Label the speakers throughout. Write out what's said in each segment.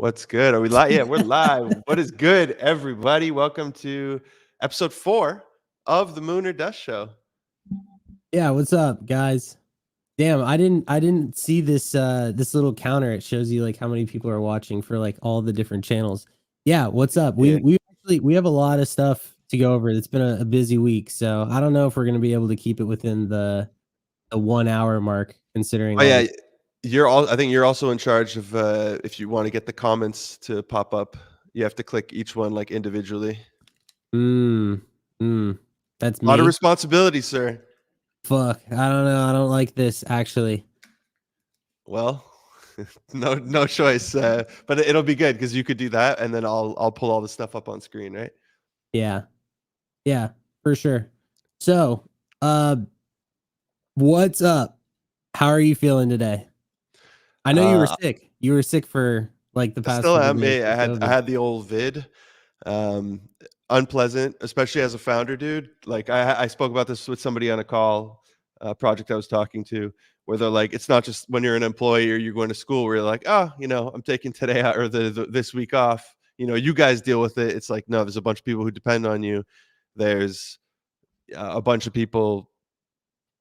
Speaker 1: What's good? Are we live? Yeah, we're live. What is good, everybody? Welcome to episode 4 of the Moon or Dust Show.
Speaker 2: Yeah, what's up, guys? Damn, I didn't see this little counter. It shows you like how many people are watching for like all the different channels. Yeah, what's up?
Speaker 1: Yeah.
Speaker 2: We have a lot of stuff to go over. It's been a busy week, so I don't know if we're gonna be able to keep it within the 1 hour mark, considering
Speaker 1: Oh
Speaker 2: all
Speaker 1: yeah,
Speaker 2: the
Speaker 1: I think you're also in charge of if you want to get the comments to pop up, you have to click each one like individually.
Speaker 2: mm, mm, that's
Speaker 1: A lot of
Speaker 2: me.
Speaker 1: responsibility, sir.
Speaker 2: Fuck. I don't know. I don't like this actually.
Speaker 1: Well, no choice. But it'll be good because you could do that, and then I'll pull all the stuff up on screen, right?
Speaker 2: Yeah. Yeah, for sure. So, uh what's up? How are you feeling today? I know you were
Speaker 1: Uh,
Speaker 2: sick. You were sick for like the
Speaker 1: I
Speaker 2: past
Speaker 1: still
Speaker 2: couple
Speaker 1: am.
Speaker 2: days
Speaker 1: I
Speaker 2: with
Speaker 1: had I
Speaker 2: COVID.
Speaker 1: had the old vid. Um, Unpleasant, especially as a founder, dude. Like I spoke about this with somebody on a call, project I was talking to, where they're like, it's not just when you're an employee or you're going to school where you're like, oh, I'm taking today out or this week off. You guys deal with it. It's like, no, there's a bunch of people who depend on you. There's a bunch of people,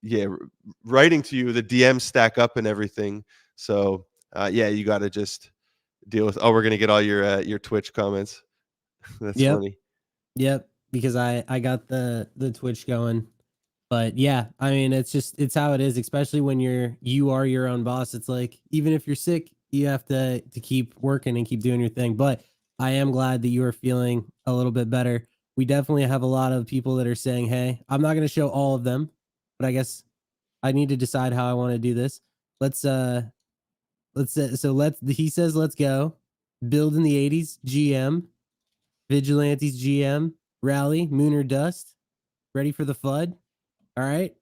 Speaker 1: yeah, writing to you. The DMs stack up and everything. So yeah, you got to just deal with. Oh, we're gonna get all your Twitch comments. That's
Speaker 2: Yep.
Speaker 1: funny.
Speaker 2: Yep. Because I got the Twitch going. But yeah, I mean it's how it is, especially when you are your own boss. It's like even if you're sick, you have to keep working and keep doing your thing. But I am glad that you are feeling a little bit better. We definitely have a lot of people that are saying, "Hey, I'm not going to show all of them, but I guess I need to decide how I want to do this." Let's so let's he says let's go. Build in the 80s, GM, Vigilantes GM, Rally, Moon or Dust. Ready for the FUD? All right,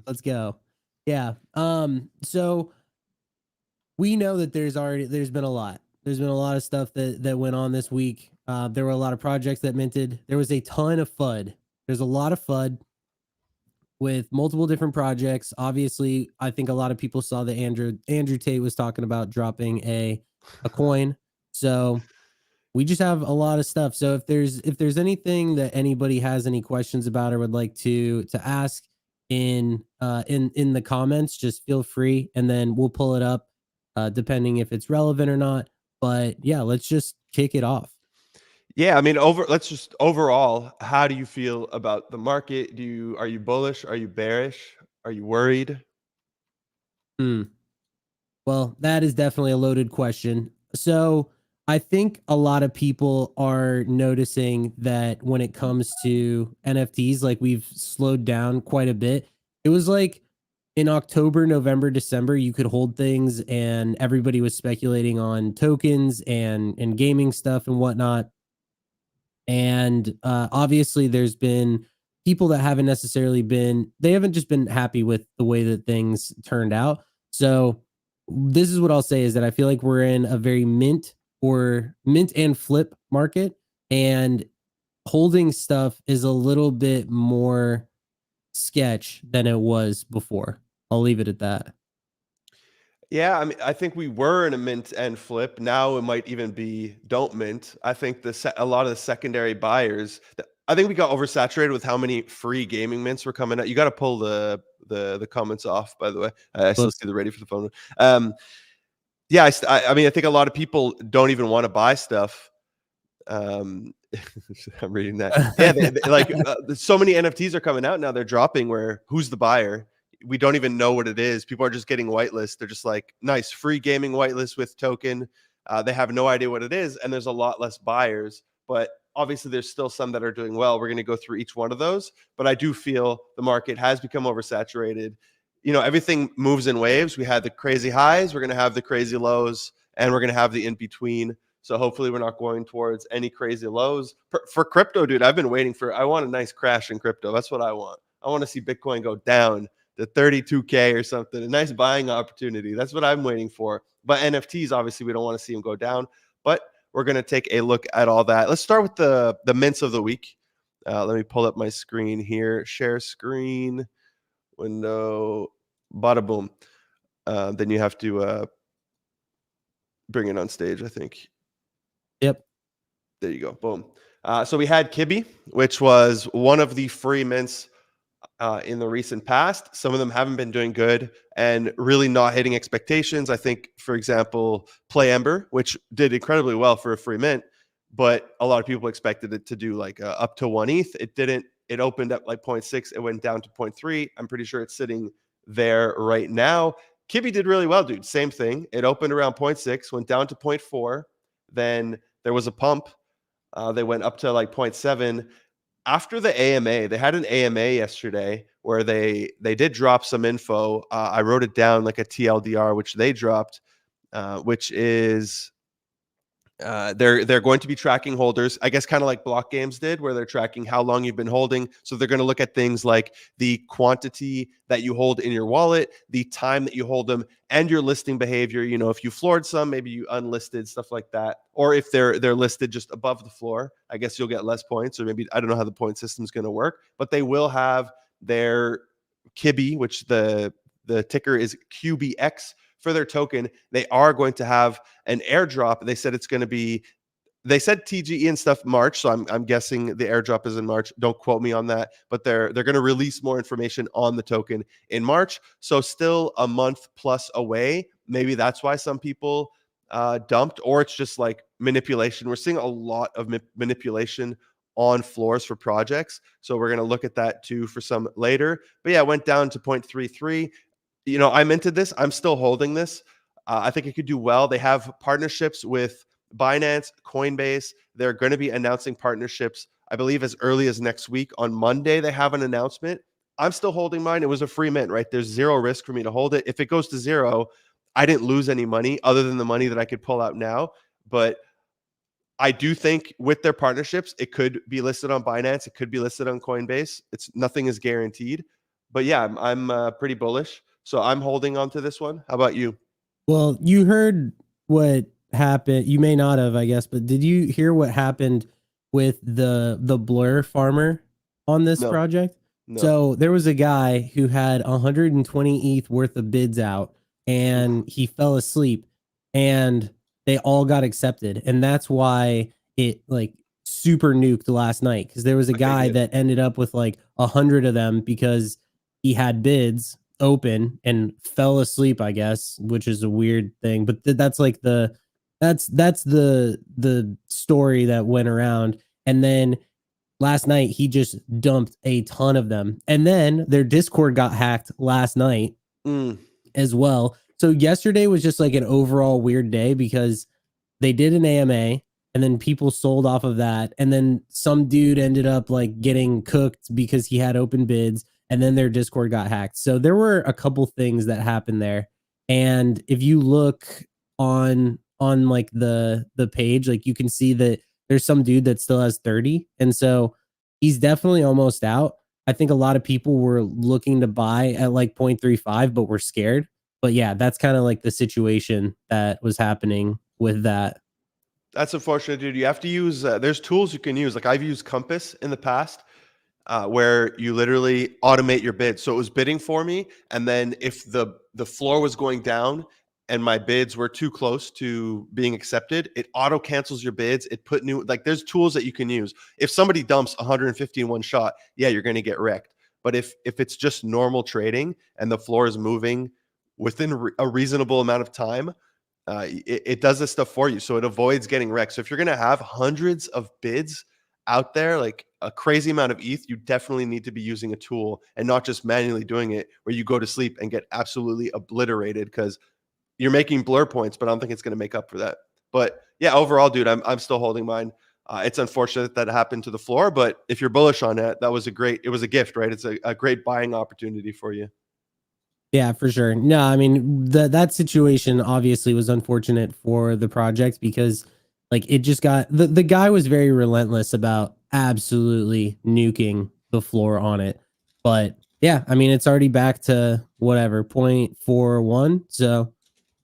Speaker 2: let's go. Yeah. So we know that there's been a lot. There's been a lot of stuff that went on this week. There were a lot of projects that minted. There was a ton of FUD. There's a lot of FUD with multiple different projects. Obviously, I think a lot of people saw that Andrew Tate was talking about dropping a coin. So we just have a lot of stuff. So if there's anything that anybody has any questions about or would like to ask in the comments, just feel free, and then we'll pull it up depending if it's relevant or not. But yeah, let's just kick it off.
Speaker 1: Yeah, I mean, let's just overall, how do you feel about the market? Are you bullish? Are you bearish? Are you worried?
Speaker 2: Hmm. Well, that is definitely a loaded question. So I think a lot of people are noticing that when it comes to NFTs, like we've slowed down quite a bit. It was like in October, November, December, you could hold things and everybody was speculating on tokens and gaming stuff and whatnot. And obviously, there's been people that haven't necessarily they haven't just been happy with the way that things turned out. So this is what I'll say is that I feel like we're in a very mint and flip market, and holding stuff is a little bit more sketch than it was before. I'll leave it at that.
Speaker 1: Yeah, I mean, I think we were in a mint and flip. Now it might even be don't mint. I think a lot of the secondary buyers. I think we got oversaturated with how many free gaming mints were coming out. You got to pull the comments off, by the way. I still
Speaker 2: Whoops.
Speaker 1: see the ready for the phone. Yeah, I mean, I think a lot of people don't even want to buy stuff. Um, I'm reading that. Yeah, like there's so many NFTs are coming out now. They're dropping. Where who's the buyer? We don't even know what it is. People are just getting whitelist. They're just like, nice free gaming whitelist with token. They have no idea what it is, and there's a lot less buyers. But obviously, there's still some that are doing well. We're going to go through each one of those. But I do feel the market has become oversaturated. Everything moves in waves. We had the crazy highs. We're going to have the crazy lows, and we're going to have the in between. So hopefully we're not going towards any crazy lows. For crypto, dude, I want a nice crash in crypto. That's what I want. I want to see Bitcoin go down to 32K or something, a nice buying opportunity. That's what I'm waiting for. But NFTs, obviously, we don't want to see them go down. But we're going to take a look at all that. Let's start with the mints of the week. Let me pull up my screen here. Share screen, window, bada boom. Then you have to bring it on stage, I think.
Speaker 2: Yep.
Speaker 1: There you go. Boom. So we had Kibby, which was one of the free mints in the recent past. Some of them haven't been doing good and really not hitting expectations. I think, for example, Play Ember, which did incredibly well for a free mint, but a lot of people expected it to do like up to 1 ETH. It didn't. It opened up like 0.6. It went down to 0.3. I'm pretty sure it's sitting there right now. Kibby did really well, dude. Same thing. It opened around 0.6, went down to 0.4. Then there was a pump. They went up to like 0.7. After the AMA, they had an AMA yesterday where they did drop some info. I wrote it down like a TLDR, which they dropped, which is they're going to be tracking holders, I guess, kind of like block games did, where they're tracking how long you've been holding. So they're going to look at things like the quantity that you hold in your wallet, the time that you hold them, and your listing behavior. You know, if you floored some, maybe you unlisted, stuff like that. Or if they're listed just above the floor, I guess you'll get less points. Or maybe I don't know how the point system is going to work, but they will have their Kibby, which the ticker is QBX for their token. They are going to have an airdrop. They said it's going to be, they said TGE and stuff March, so I'm guessing the airdrop is in March. Don't quote me on that, but they're going to release more information on the token in March. So still a month plus away. Maybe that's why some people dumped, or it's just like manipulation. We're seeing a lot of manipulation on floors for projects, so we're going to look at that too for some later. But yeah, it went down to 0.33. You know, I minted this. I'm still holding this. I think it could do well. They have partnerships with Binance, Coinbase. They're going to be announcing partnerships, I believe, as early as next week. On Monday, they have an announcement. I'm still holding mine. It was a free mint, right? There's zero risk for me to hold it. If it goes to zero, I didn't lose any money other than the money that I could pull out now. But I do think with their partnerships, it could be listed on Binance. It could be listed on Coinbase. Nothing is guaranteed. But yeah, I'm pretty bullish. So I'm holding on to this one. How about you?
Speaker 2: Well, you heard what happened. You may not have, I guess, but did you hear what happened with the Blur farmer on this
Speaker 1: No.
Speaker 2: project?
Speaker 1: No.
Speaker 2: So there was a guy who had 120 ETH worth of bids out, and he fell asleep, and they all got accepted, and that's why it like super nuked last night, because there was a guy that ended up with like 100 of them because he had bids open and fell asleep, I guess, which is a weird thing, but that's like that's the story that went around. And then last night he just dumped a ton of them, and then their Discord got hacked last night as well. So yesterday was just like an overall weird day because they did an AMA and then people sold off of that, and then some dude ended up like getting cooked because he had open bids, and then their Discord got hacked. So there were a couple things that happened there. And if you look on like the page, like you can see that there's some dude that still has 30. And so he's definitely almost out. I think a lot of people were looking to buy at like 0.35, but were scared. But yeah, that's kind of like the situation that was happening with that.
Speaker 1: That's unfortunate, dude. You have to use, there's tools you can use. Like I've used Compass in the past, where you literally automate your bids. So it was bidding for me. And then if the floor was going down and my bids were too close to being accepted, it auto cancels your bids. It put new, like there's tools that you can use. If somebody dumps 150 in one shot, yeah, you're going to get wrecked. But if it's just normal trading and the floor is moving within a reasonable amount of time, it does this stuff for you. So it avoids getting wrecked. So if you're going to have hundreds of bids out there, like a crazy amount of ETH, you definitely need to be using a tool and not just manually doing it where you go to sleep and get absolutely obliterated because you're making blur points, but I don't think it's going to make up for that. But yeah, overall, dude, I'm still holding mine. It's unfortunate that it happened to the floor, but if you're bullish on it, it was a gift, right? It's a great buying opportunity for you.
Speaker 2: Yeah, for sure. No, I mean, that situation obviously was unfortunate for the project because like it just got the guy was very relentless about absolutely nuking the floor on it. But yeah, I mean, it's already back to whatever 0.41, so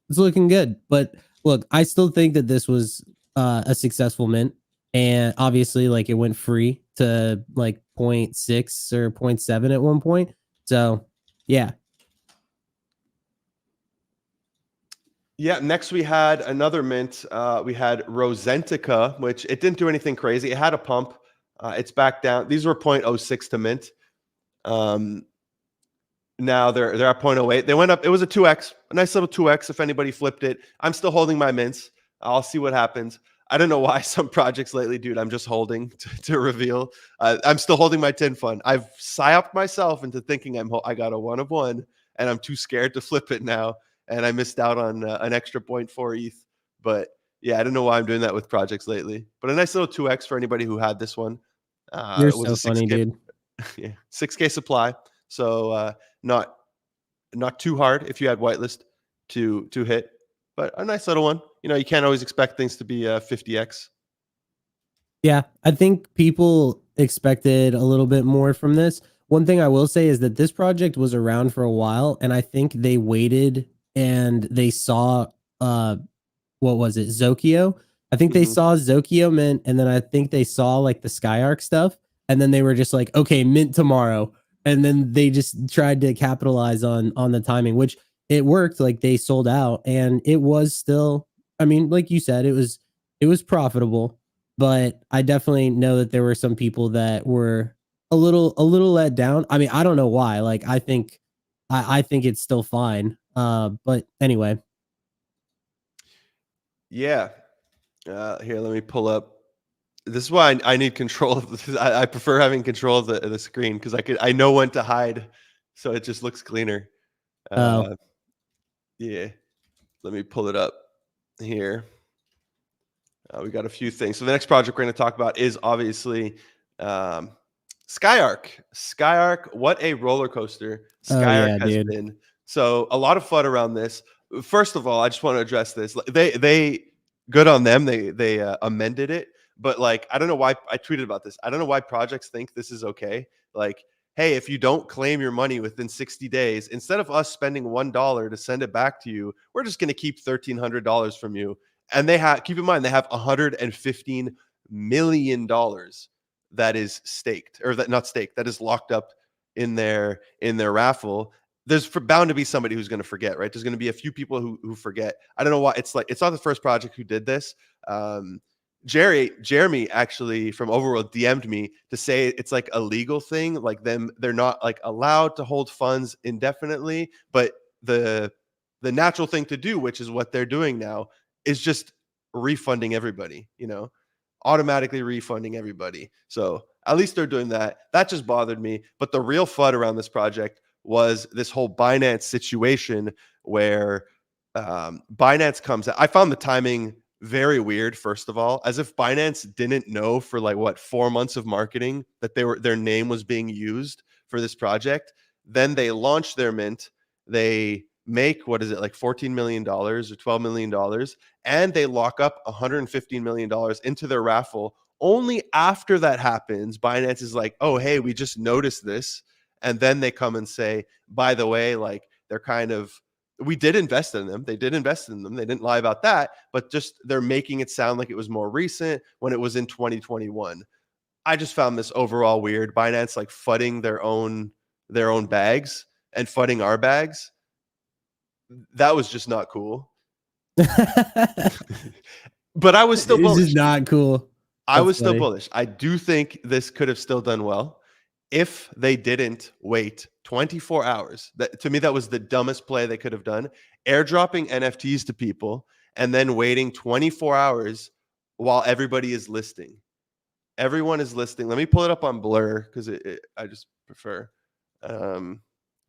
Speaker 2: it's looking good. But look, I still think that this was a successful mint, and obviously like it went free to like 0.6 or 0.7 at one point. So, yeah.
Speaker 1: Yeah, next we had another mint. We had Rosentica, which it didn't do anything crazy. It had a pump. It's back down. These were 0.06 to mint. Um, Now they're at 0.08. They went up. It was a 2x, a nice little 2x if anybody flipped it. I'm still holding my mints. I'll see what happens. I don't know why some projects lately, dude, I'm just holding to reveal. I'm still holding my tin fund. I've psyoped myself into thinking I got a 1 of 1, and I'm too scared to flip it now. And I missed out on an extra 0.4 ETH. But yeah, I don't know why I'm doing that with projects lately. But a nice little 2x for anybody who had this one.
Speaker 2: You're
Speaker 1: It was
Speaker 2: so
Speaker 1: a
Speaker 2: funny,
Speaker 1: 6K,
Speaker 2: dude.
Speaker 1: yeah, 6K supply. So not not too hard if you had whitelist to hit, but a nice little one. You know, you can't always expect things to be 50x.
Speaker 2: Yeah, I think people expected a little bit more from this. One thing I will say is that this project was around for a while, and I think they waited and they saw what was it, Zokio? I think they
Speaker 1: Hmm.
Speaker 2: saw Zokio mint, and then I think they saw like the Skyark stuff, and then they were just like, okay, mint tomorrow, and then they just tried to capitalize on the timing, which it worked. Like they sold out, and it was still, I mean, like you said, it was profitable, but I definitely know that there were some people that were a little let down. I mean, I don't know why. Like I think it's still fine. But anyway,
Speaker 1: Yeah. Here, let me pull up. This is why I need control of this. I prefer having control of the screen because I know when to hide, so it just looks cleaner.
Speaker 2: oh,
Speaker 1: Uh, yeah. Let me pull it up here. We got a few things. So the next project we're going to talk about is obviously um, Skyark. Skyark, what a roller coaster
Speaker 2: oh
Speaker 1: Skyark
Speaker 2: yeah,
Speaker 1: has
Speaker 2: dude.
Speaker 1: been. So a lot of fun around this. First of all, I just want to address this. They good on them. They amended it, but like I don't know why I tweeted about this. I don't know why projects think this is okay. Like, hey, if you don't claim your money within 60 days, instead of us spending $1 to send it back to you, we're just going to keep $1,300 from you. And they have, keep in mind, they have $115 million that is staked, or that not staked, that is locked up in their raffle. There's bound to be somebody who's going to forget, right? There's going to be a few people who forget. I don't know why. It's like it's not the first project who did this. Um, Jeremy actually from Overworld DM'd me to say it's like a legal thing. Like they're not like allowed to hold funds indefinitely, but the the natural thing to do, which is what they're doing now, is just refunding everybody, automatically refunding everybody. So at least they're doing that. That just bothered me. But the real FUD around this project was this whole Binance situation where Binance comes out. I found the timing very weird, first of all, as if Binance didn't know for like what 4 months of marketing that their name was being used for this project. Then they launch their mint. They make what is it like $14 million or $12 million, and they lock up $115 million into their raffle. Only after that happens, Binance is like, oh, hey, we just noticed this. And then they come and say, by the way, like they're kind of, we did invest in them. They did invest in them. They didn't lie about that, but just they're making it sound like it was more recent when it was in 2021. I just found this overall weird. Binance like fudding their own bags and fudding our bags. That was just not cool. But I was still
Speaker 2: It's just
Speaker 1: bullish.
Speaker 2: not cool.
Speaker 1: I
Speaker 2: That's
Speaker 1: was still
Speaker 2: funny.
Speaker 1: bullish. I do think this could have still done well if they didn't wait 24 hours. That to me, that was the dumbest play they could have done. Airdropping NFTs to people and then waiting 24 hours while everybody is listing. Everyone is listing. Let me pull it up on Blur because I just prefer. Um,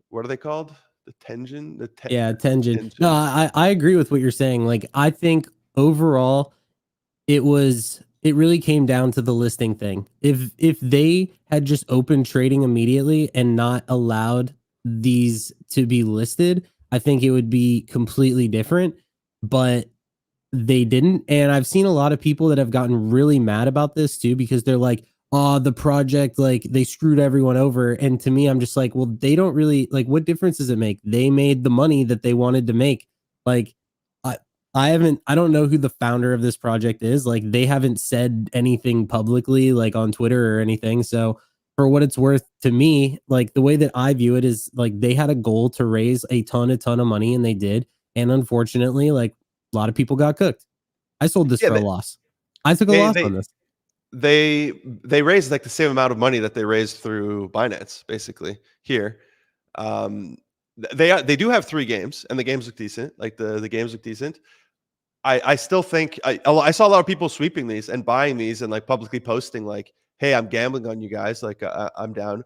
Speaker 1: what are they called? The Tension?
Speaker 2: Yeah, Tenjin. No,
Speaker 1: Tension.
Speaker 2: I agree with what you're saying. Like I think overall it really came down to the listing thing. If they had just opened trading immediately and not allowed these to be listed, I think it would be completely different. But they didn't. And I've seen a lot of people that have gotten really mad about this too, because they're like, oh, the project, like they screwed everyone over. And to me, I'm just like, well, they don't really like, what difference does it make? They made the money that they wanted to make. Like, I, I don't know who the founder of this project is. Like, they haven't said anything publicly, like on Twitter or anything. So, for what it's worth to me, like the way that I view it is like they had a goal to raise a ton of money and they did. And unfortunately, like a lot of people got cooked. I sold this
Speaker 1: Yeah,
Speaker 2: for a loss. I took a
Speaker 1: they
Speaker 2: loss
Speaker 1: they
Speaker 2: on this.
Speaker 1: they raised like the same amount of money that they raised through Binance, basically here. They do have 3 games, and the games look decent. Like the games look decent. I still think I saw a lot of people sweeping these and buying these and like publicly posting like, "Hey, I'm gambling on you guys. Like I'm down,"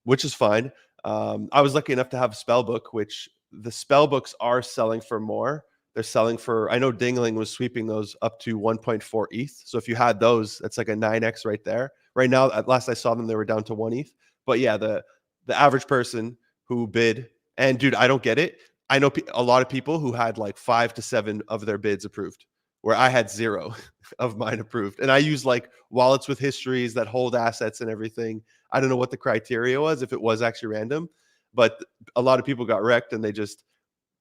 Speaker 1: which is fine. I was lucky enough to have a spell book, which the spell books are selling for more. They're selling for, I know Dingling was sweeping those up to 1.4 ETH. So if you had those, that's like a 9x right there. Right now, at last I saw them, they were down to 1 ETH. But yeah, the average person who bid, and dude, I don't get it. I know a lot of people who had like 5 to 7 of their bids approved, where I had 0 of mine approved. And I use like wallets with histories that hold assets and everything. I don't know what the criteria was, if it was actually random, but a lot of people got wrecked and they just,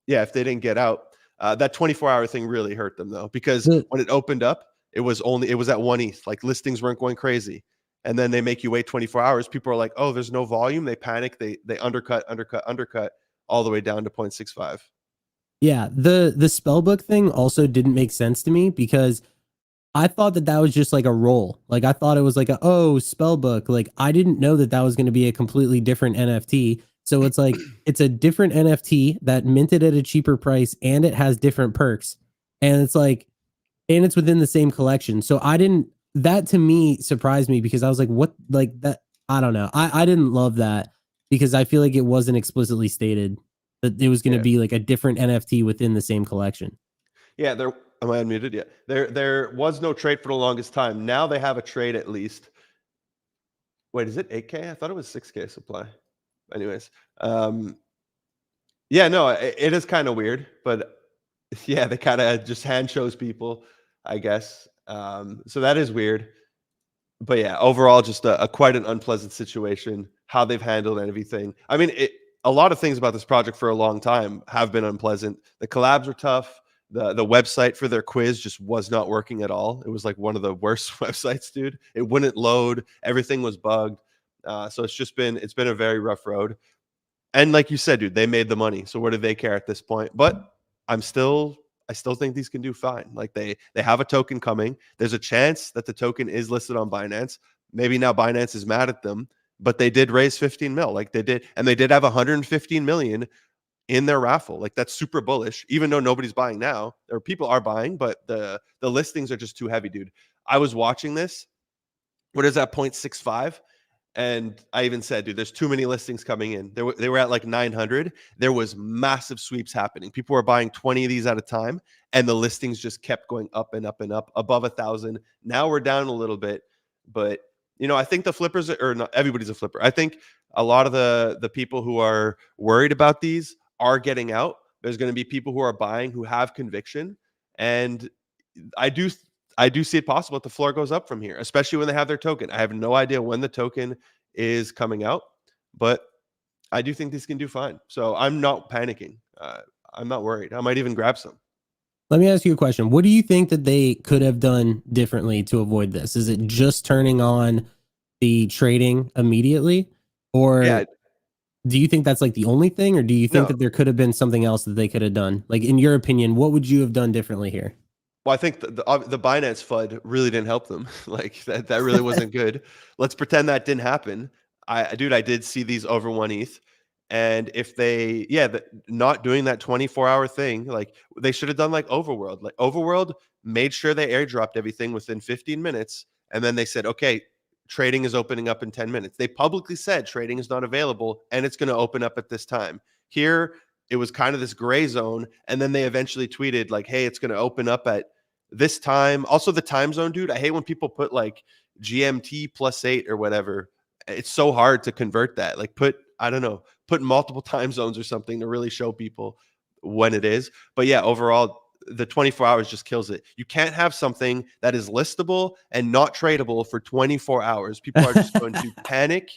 Speaker 1: yeah, if they didn't get out, that 24-hour thing really hurt them though, because
Speaker 2: The,
Speaker 1: when it opened up, it was at 1 ETH. Like listings weren't going crazy. And then they make you wait 24 hours. People are like, oh, there's no volume. They panic. They undercut all the way down to 0.65.
Speaker 2: yeah, the spellbook thing also didn't make sense to me because I thought that that was just like a roll. Like I thought it was like spellbook. Like I didn't know that that was going to be a completely different NFT. So it's like it's a different NFT that minted at a cheaper price and it has different perks. And it's like and it's within the same collection. So I didn't that to me surprised me because I was like what like that I don't know. I didn't love that because I feel like it wasn't explicitly stated that it was going to
Speaker 1: Yeah.
Speaker 2: be like a different NFT within the same collection.
Speaker 1: Yeah, there am I unmuted? Yeah. There was no trade for the longest time. Now they have a trade at least. Wait, is it 8K? I thought it was 6K supply. Anyways, yeah, no, it is kind of weird, but yeah, they kind of just hand chose people, I guess. So that is weird. But yeah, overall, just a quite an unpleasant situation. How they've handled everything. I mean, a lot of things about this project for a long time have been unpleasant. The collabs were tough. The website for their quiz just was not working at all. It was like one of the worst websites, dude. It wouldn't load. Everything was bugged. So it's been a very rough road. And like you said, dude, they made the money. So what do they care at this point? But I still think these can do fine. Like they have a token coming. There's a chance that the token is listed on Binance. Maybe now Binance is mad at them, but they did raise 15 mil. Like they did, and they did have 115 million in their raffle. Like that's super bullish, even though nobody's buying now. Or people are buying, but the listings are just too heavy, dude. I was watching this. What is that 0.65? And I even said, dude, there's too many listings coming in. They were at like 900. There was massive sweeps happening. People were buying 20 of these at a time, and the listings just kept going up and up and up above 1,000. Now we're down a little bit, but I think the flippers or not everybody's a flipper. I think a lot of the people who are worried about these are getting out. There's going to be people who are buying who have conviction, and I do I do see it possible that the floor goes up from here, especially when they have their token. I have no idea when the token is coming out, but I do think these can do fine. So I'm not panicking. I'm not worried. I might even grab some.
Speaker 2: Let me ask you a question. What do you think that they could have done differently to avoid this? Is it just turning on the trading immediately? Or
Speaker 1: Yeah,
Speaker 2: do you think that's like the only thing? Or do you think
Speaker 1: no.
Speaker 2: that there could have been something else that they could have done? Like, in your opinion, what would you have done differently here?
Speaker 1: Well, I think the Binance FUD really didn't help them. Like that really wasn't good. Let's pretend that didn't happen. I did see these over 1 ETH. And if not doing that 24-hour thing, like they should have done like Overworld. Like Overworld made sure they airdropped everything within 15 minutes. And then they said, okay, trading is opening up in 10 minutes. They publicly said trading is not available and it's going to open up at this time. Here, it was kind of this gray zone. And then they eventually tweeted, like, hey, it's going to open up at this time. Also, the time zone, dude. I hate when people put like GMT +8 or whatever. It's so hard to convert that. Like, I don't know, put multiple time zones or something to really show people when it is. But yeah, overall, the 24 hours just kills it. You can't have something that is listable and not tradable for 24 hours. People are just going to panic.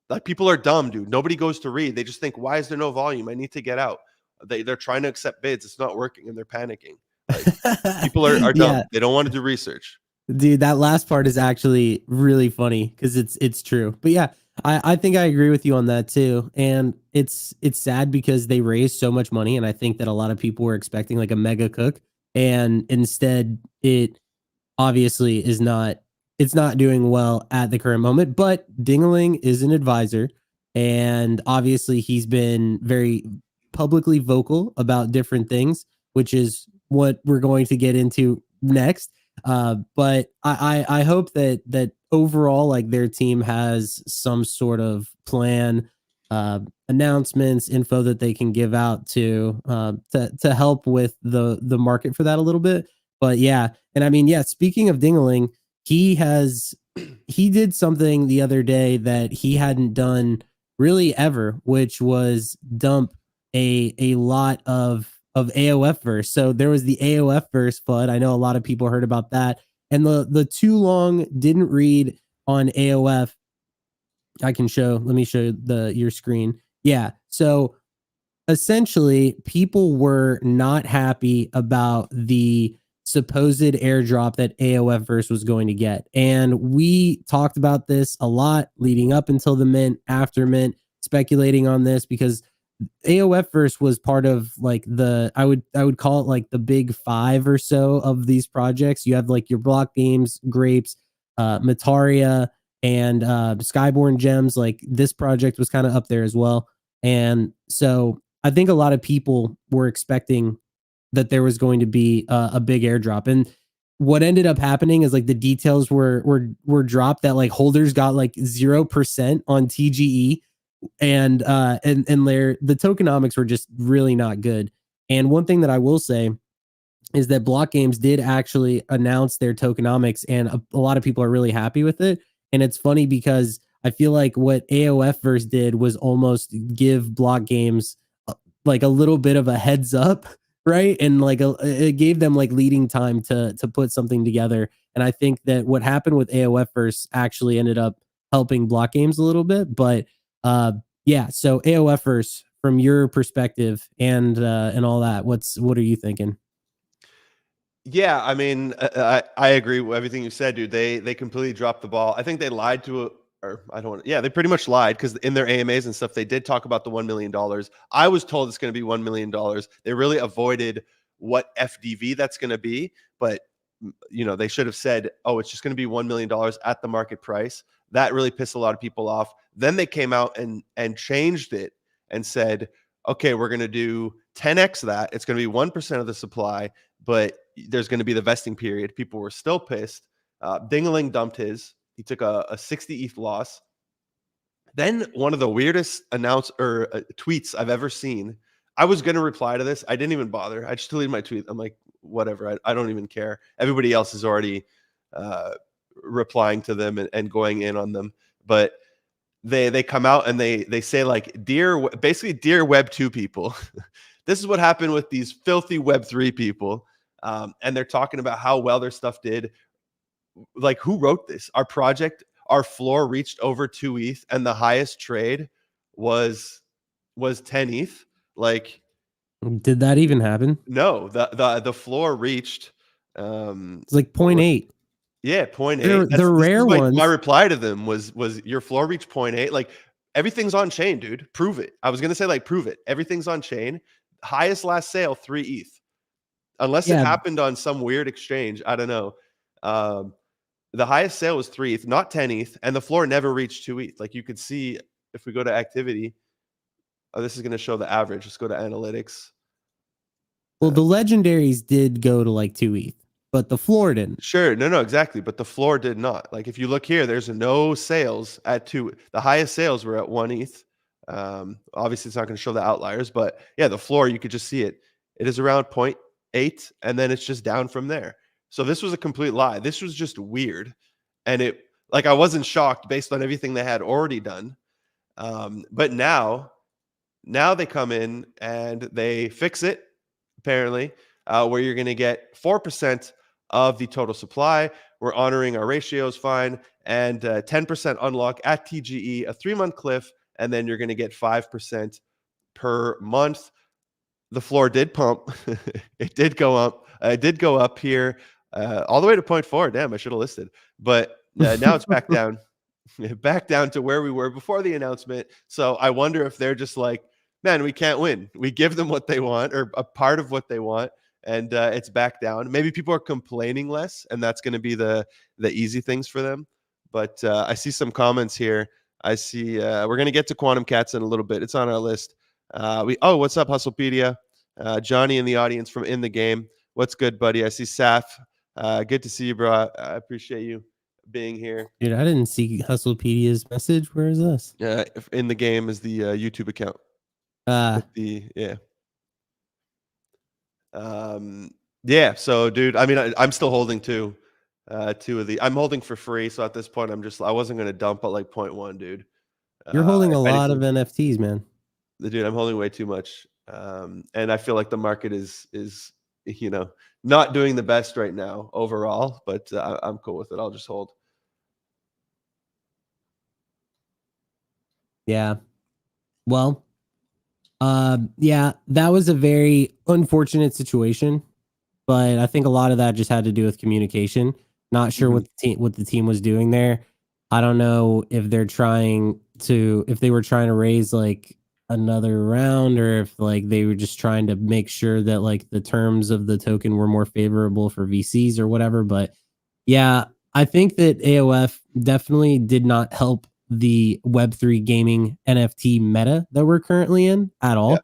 Speaker 1: Like people are dumb, dude. Nobody goes to read. They just think, why is there no volume? I need to get out. They're trying to accept bids. It's not working and they're panicking. Like people are
Speaker 2: Yeah.
Speaker 1: dumb. They don't want to do research.
Speaker 2: Dude, that last part is actually really funny because it's true. But yeah, I think I agree with you on that too. And it's sad because they raised so much money, and I think that a lot of people were expecting like a mega cook, and instead it obviously is not, it's not doing well at the current moment. But Dingaling is an advisor, and obviously he's been very publicly vocal about different things, which is what we're going to get into next. But I hope that overall, like, their team has some sort of plan, announcements, info that they can give out to help with the market for that a little bit. But yeah, and I mean, yeah, speaking of Dingaling, he did something the other day that he hadn't done really ever, which was dump a lot of Aofverse. So there was the Aofverse flood. I know a lot of people heard about that. And the too long didn't read on AOF. I can show, let me show your screen. Yeah. So essentially people were not happy about the supposed airdrop that Aofverse was going to get. And we talked about this a lot leading up until the mint, after mint, speculating on this because Aofverse was part of like I would call it like the big five or so of these projects. You have like your block games, Grapes, Mataria, and Skyborn Gems. Like this project was kind of up there as well. And so I think a lot of people were expecting that there was going to be a big airdrop. And what ended up happening is like the details were dropped that like holders got like 0% on TGE, and the tokenomics were just really not good. And one thing that I will say is that Block Games did actually announce their tokenomics, and a lot of people are really happy with it. And it's funny because I feel like what Aofverse did was almost give Block Games like a little bit of a heads up, right? And like it gave them like leading time to put something together. And I think that what happened with Aofverse actually ended up helping Block Games a little bit. But uh, yeah, so Aofverse, from your perspective and all that, what are you thinking?
Speaker 1: Yeah, I mean, I agree with everything you said, dude. They completely dropped the ball. I think they lied to it, or I don't want. Yeah, they pretty much lied because in their AMAs and stuff, they did talk about the $1 million. I was told it's going to be $1 million. They really avoided what FDV that's going to be, but they should have said, "Oh, it's just going to be $1 million at the market price." That really pissed a lot of people off. Then they came out and changed it and said, "Okay, we're going to do 10x that. It's going to be 1% of the supply, but there's going to be the vesting period." People were still pissed. Dingaling dumped his. He took a 60 ETH loss. Then one of the weirdest tweets I've ever seen. I was going to reply to this. I didn't even bother. I just deleted my tweet. I'm like, whatever. I don't even care. Everybody else is already uh, replying to them and going in on them. But they come out and they say like, basically, dear Web 2 people, this is what happened with these filthy Web 3 people. And they're talking about how well their stuff did. Like, who wrote this? Our floor reached over 2 ETH, and the highest trade was 10 ETH. Like,
Speaker 2: Did that even happen?
Speaker 1: no, the floor reached
Speaker 2: It's like
Speaker 1: what
Speaker 2: point
Speaker 1: was,
Speaker 2: eight.
Speaker 1: yeah, point
Speaker 2: They're
Speaker 1: 0.8.
Speaker 2: the
Speaker 1: This
Speaker 2: rare
Speaker 1: is my
Speaker 2: ones.
Speaker 1: reply to them was your floor reached 0.8. Like, everything's on chain, dude. Prove it. I was gonna say, like, prove it. Everything's on chain. Highest last sale 3 ETH. Unless it
Speaker 2: Yeah.
Speaker 1: happened on some weird exchange, I don't know. Um, the highest sale was 3 ETH, not 10 ETH, and the floor never reached 2 ETH. Like, you could see if we go to activity. Oh, this is going to show the average. Let's go to analytics.
Speaker 2: Well, the legendaries did go to like 2 ETH, but the floor didn't.
Speaker 1: Sure. No, exactly. But the floor did not. Like, if you look here, there's no sales at 2. The highest sales were at 1 ETH. Obviously, it's not going to show the outliers, but yeah, the floor, you could just see it. It is around 0.8, and then it's just down from there. So this was a complete lie. This was just weird. And I wasn't shocked based on everything they had already done. But now they come in and they fix it, apparently, where you're going to get 4% of the total supply. We're honoring our ratios fine, and 10% unlock at TGE, a 3-month cliff, and then you're going to get 5% per month. The floor did pump. It did go up. It did go up here. all the way to 0.4. Damn, I should have listed. But now it's back down, back down to where we were before the announcement. So I wonder if they're just like, man, we can't win. We give them what they want, or a part of what they want, and it's back down. Maybe people are complaining less, and that's going to be the easy things for them. But I see some comments here. I see we're going to get to Quantum Cats in a little bit. It's on our list. What's up, Hustlepedia? Johnny in the audience from In the Game. What's good, buddy? I see Saf. Good to see you, bro. I appreciate you being here.
Speaker 2: Dude, I didn't see Hustlepedia's message. Where is this?
Speaker 1: In the Game is the YouTube account. Yeah. So, dude, I mean, I'm still holding two of the. I'm holding for free. So at this point, I wasn't going to dump at like 0.1, dude.
Speaker 2: You're holding a lot of NFTs, man.
Speaker 1: Dude, I'm holding way too much. And I feel like the market is not doing the best right now overall, but I'm cool with it. I'll just hold.
Speaker 2: Yeah. Well, yeah, that was a very unfortunate situation, but I think a lot of that just had to do with communication. Not sure what the team was doing there. I don't know if they were trying to raise like another round, or if like they were just trying to make sure that like the terms of the token were more favorable for VCs or whatever. But yeah, I think that AOF definitely did not help the Web3 gaming NFT meta that we're currently in at all.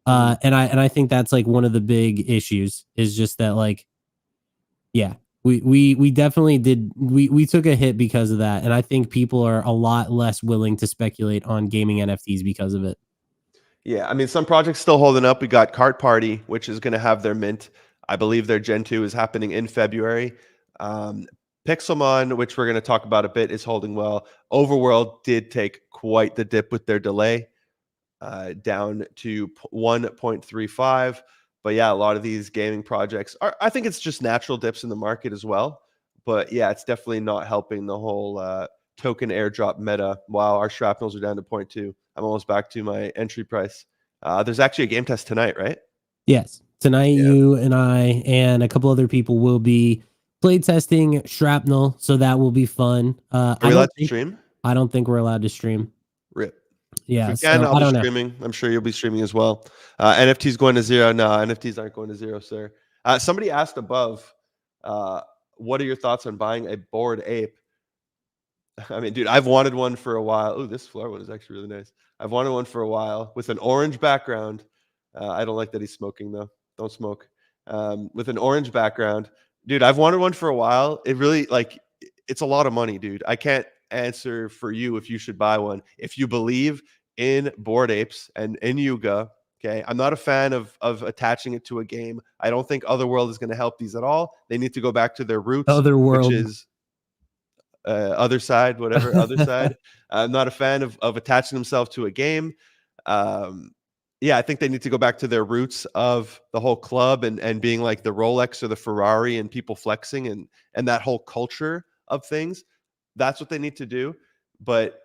Speaker 2: Yeah. And I think that's like one of the big issues, is just that like, yeah, we definitely we took a hit because of that. And I think people are a lot less willing to speculate on gaming NFTs because of it.
Speaker 1: Yeah, I mean, some projects still holding up. We got Cart Party, which is going to have their mint. I believe their Gen 2 is happening in February. Pixelmon, which we're going to talk about a bit, is holding well. Overworld did take quite the dip with their delay, down to 1.35. But yeah, a lot of these gaming projects I think it's just natural dips in the market as well. But yeah, it's definitely not helping the whole token airdrop meta. Wow, our shrapnels are down to 0.2. I'm almost back to my entry price. There's actually a game test tonight, right?
Speaker 2: Yes. Tonight, you and I and a couple other people will be play testing Shrapnel, so that will be fun.
Speaker 1: Are we allowed to stream?
Speaker 2: I don't think we're allowed to stream.
Speaker 1: Rip.
Speaker 2: Yeah,
Speaker 1: I'll be streaming. I'm sure you'll be streaming as well. NFTs going to zero? No, NFTs aren't going to zero, sir. Somebody asked above, what are your thoughts on buying a Bored Ape? I mean, dude, I've wanted one for a while. Oh, this floor one is actually really nice. I've wanted one for a while with an orange background. I don't like that he's smoking though. Don't smoke. With an orange background, dude, I've wanted one for a while. It really it's a lot of money, dude. I can't answer for you if you should buy one. If you believe in Bored Apes and in Yuga, okay, I'm not a fan of attaching it to a game. I don't think Otherworld is going to help these at all. They need to go back to their roots, which is other side, whatever, other side. I'm not a fan of attaching themselves to a game. Yeah, I think they need to go back to their roots of the whole club and being like the Rolex or the Ferrari and people flexing and that whole culture of things. That's what they need to do. But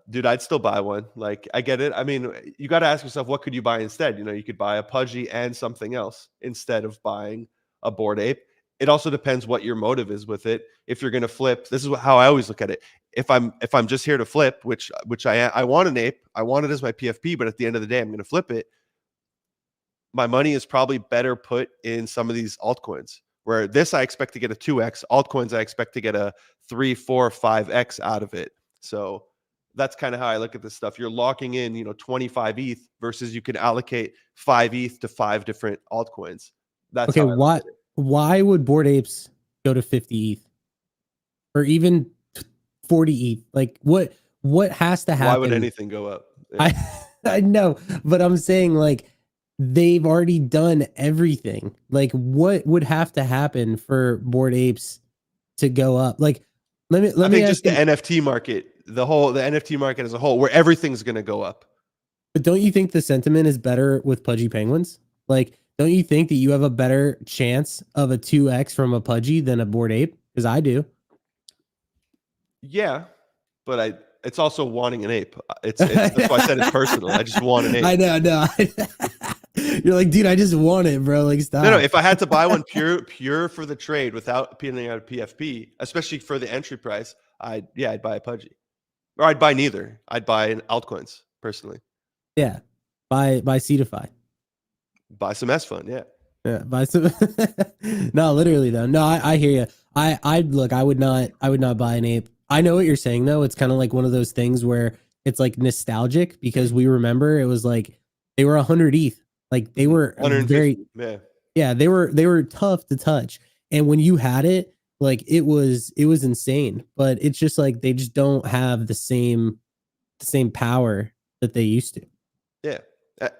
Speaker 1: dude, I'd still buy one. Like, I get it. I mean, you got to ask yourself, what could you buy instead? You could buy a Pudgy and something else instead of buying a Bored Ape. It also depends what your motive is with it. If you're going to flip, this is how I always look at it. If I'm just here to flip, which I want an ape, I want it as my PFP, but at the end of the day, I'm going to flip it. My money is probably better put in some of these altcoins, where this I expect to get a 2x, altcoins I expect to get a 3, 4, 5x out of it. So that's kind of how I look at this stuff. You're locking in, 25 ETH versus you can allocate 5 ETH to 5 different altcoins. That's
Speaker 2: okay. Why would Bored Apes go to 50 ETH or even 40 ETH? Like, what has to happen?
Speaker 1: Why would anything go up?
Speaker 2: Yeah. I know, but I'm saying like they've already done everything. Like, what would have to happen for Bored Apes to go up? Like, let me
Speaker 1: just the NFT market, the NFT market as a whole, where everything's going to go up.
Speaker 2: But don't you think the sentiment is better with Pudgy Penguins? Like, don't you think that you have a better chance of a 2x from a Pudgy than a Bored Ape? Because I do.
Speaker 1: Yeah, but it's also wanting an ape. That's why I said it's personal. I just want an ape.
Speaker 2: I know, no. You're like, dude, I just want it, bro. Like, stop.
Speaker 1: No, if I had to buy one pure for the trade without peeling out a PFP, especially for the entry price, I'd buy a Pudgy. Or I'd buy neither. I'd buy altcoins personally.
Speaker 2: Yeah. Buy Cetify.
Speaker 1: Buy some S Fund, yeah.
Speaker 2: Yeah, buy some. No, literally though. No, I hear you. I look. I would not buy an ape. I know what you're saying though. It's kind of like one of those things where it's like nostalgic because we remember it was like they were 100 ETH. Like they were
Speaker 1: 150,
Speaker 2: very yeah. They were tough to touch, and when you had it, like it was insane. But it's just like they just don't have the same power that they used to.
Speaker 1: Yeah.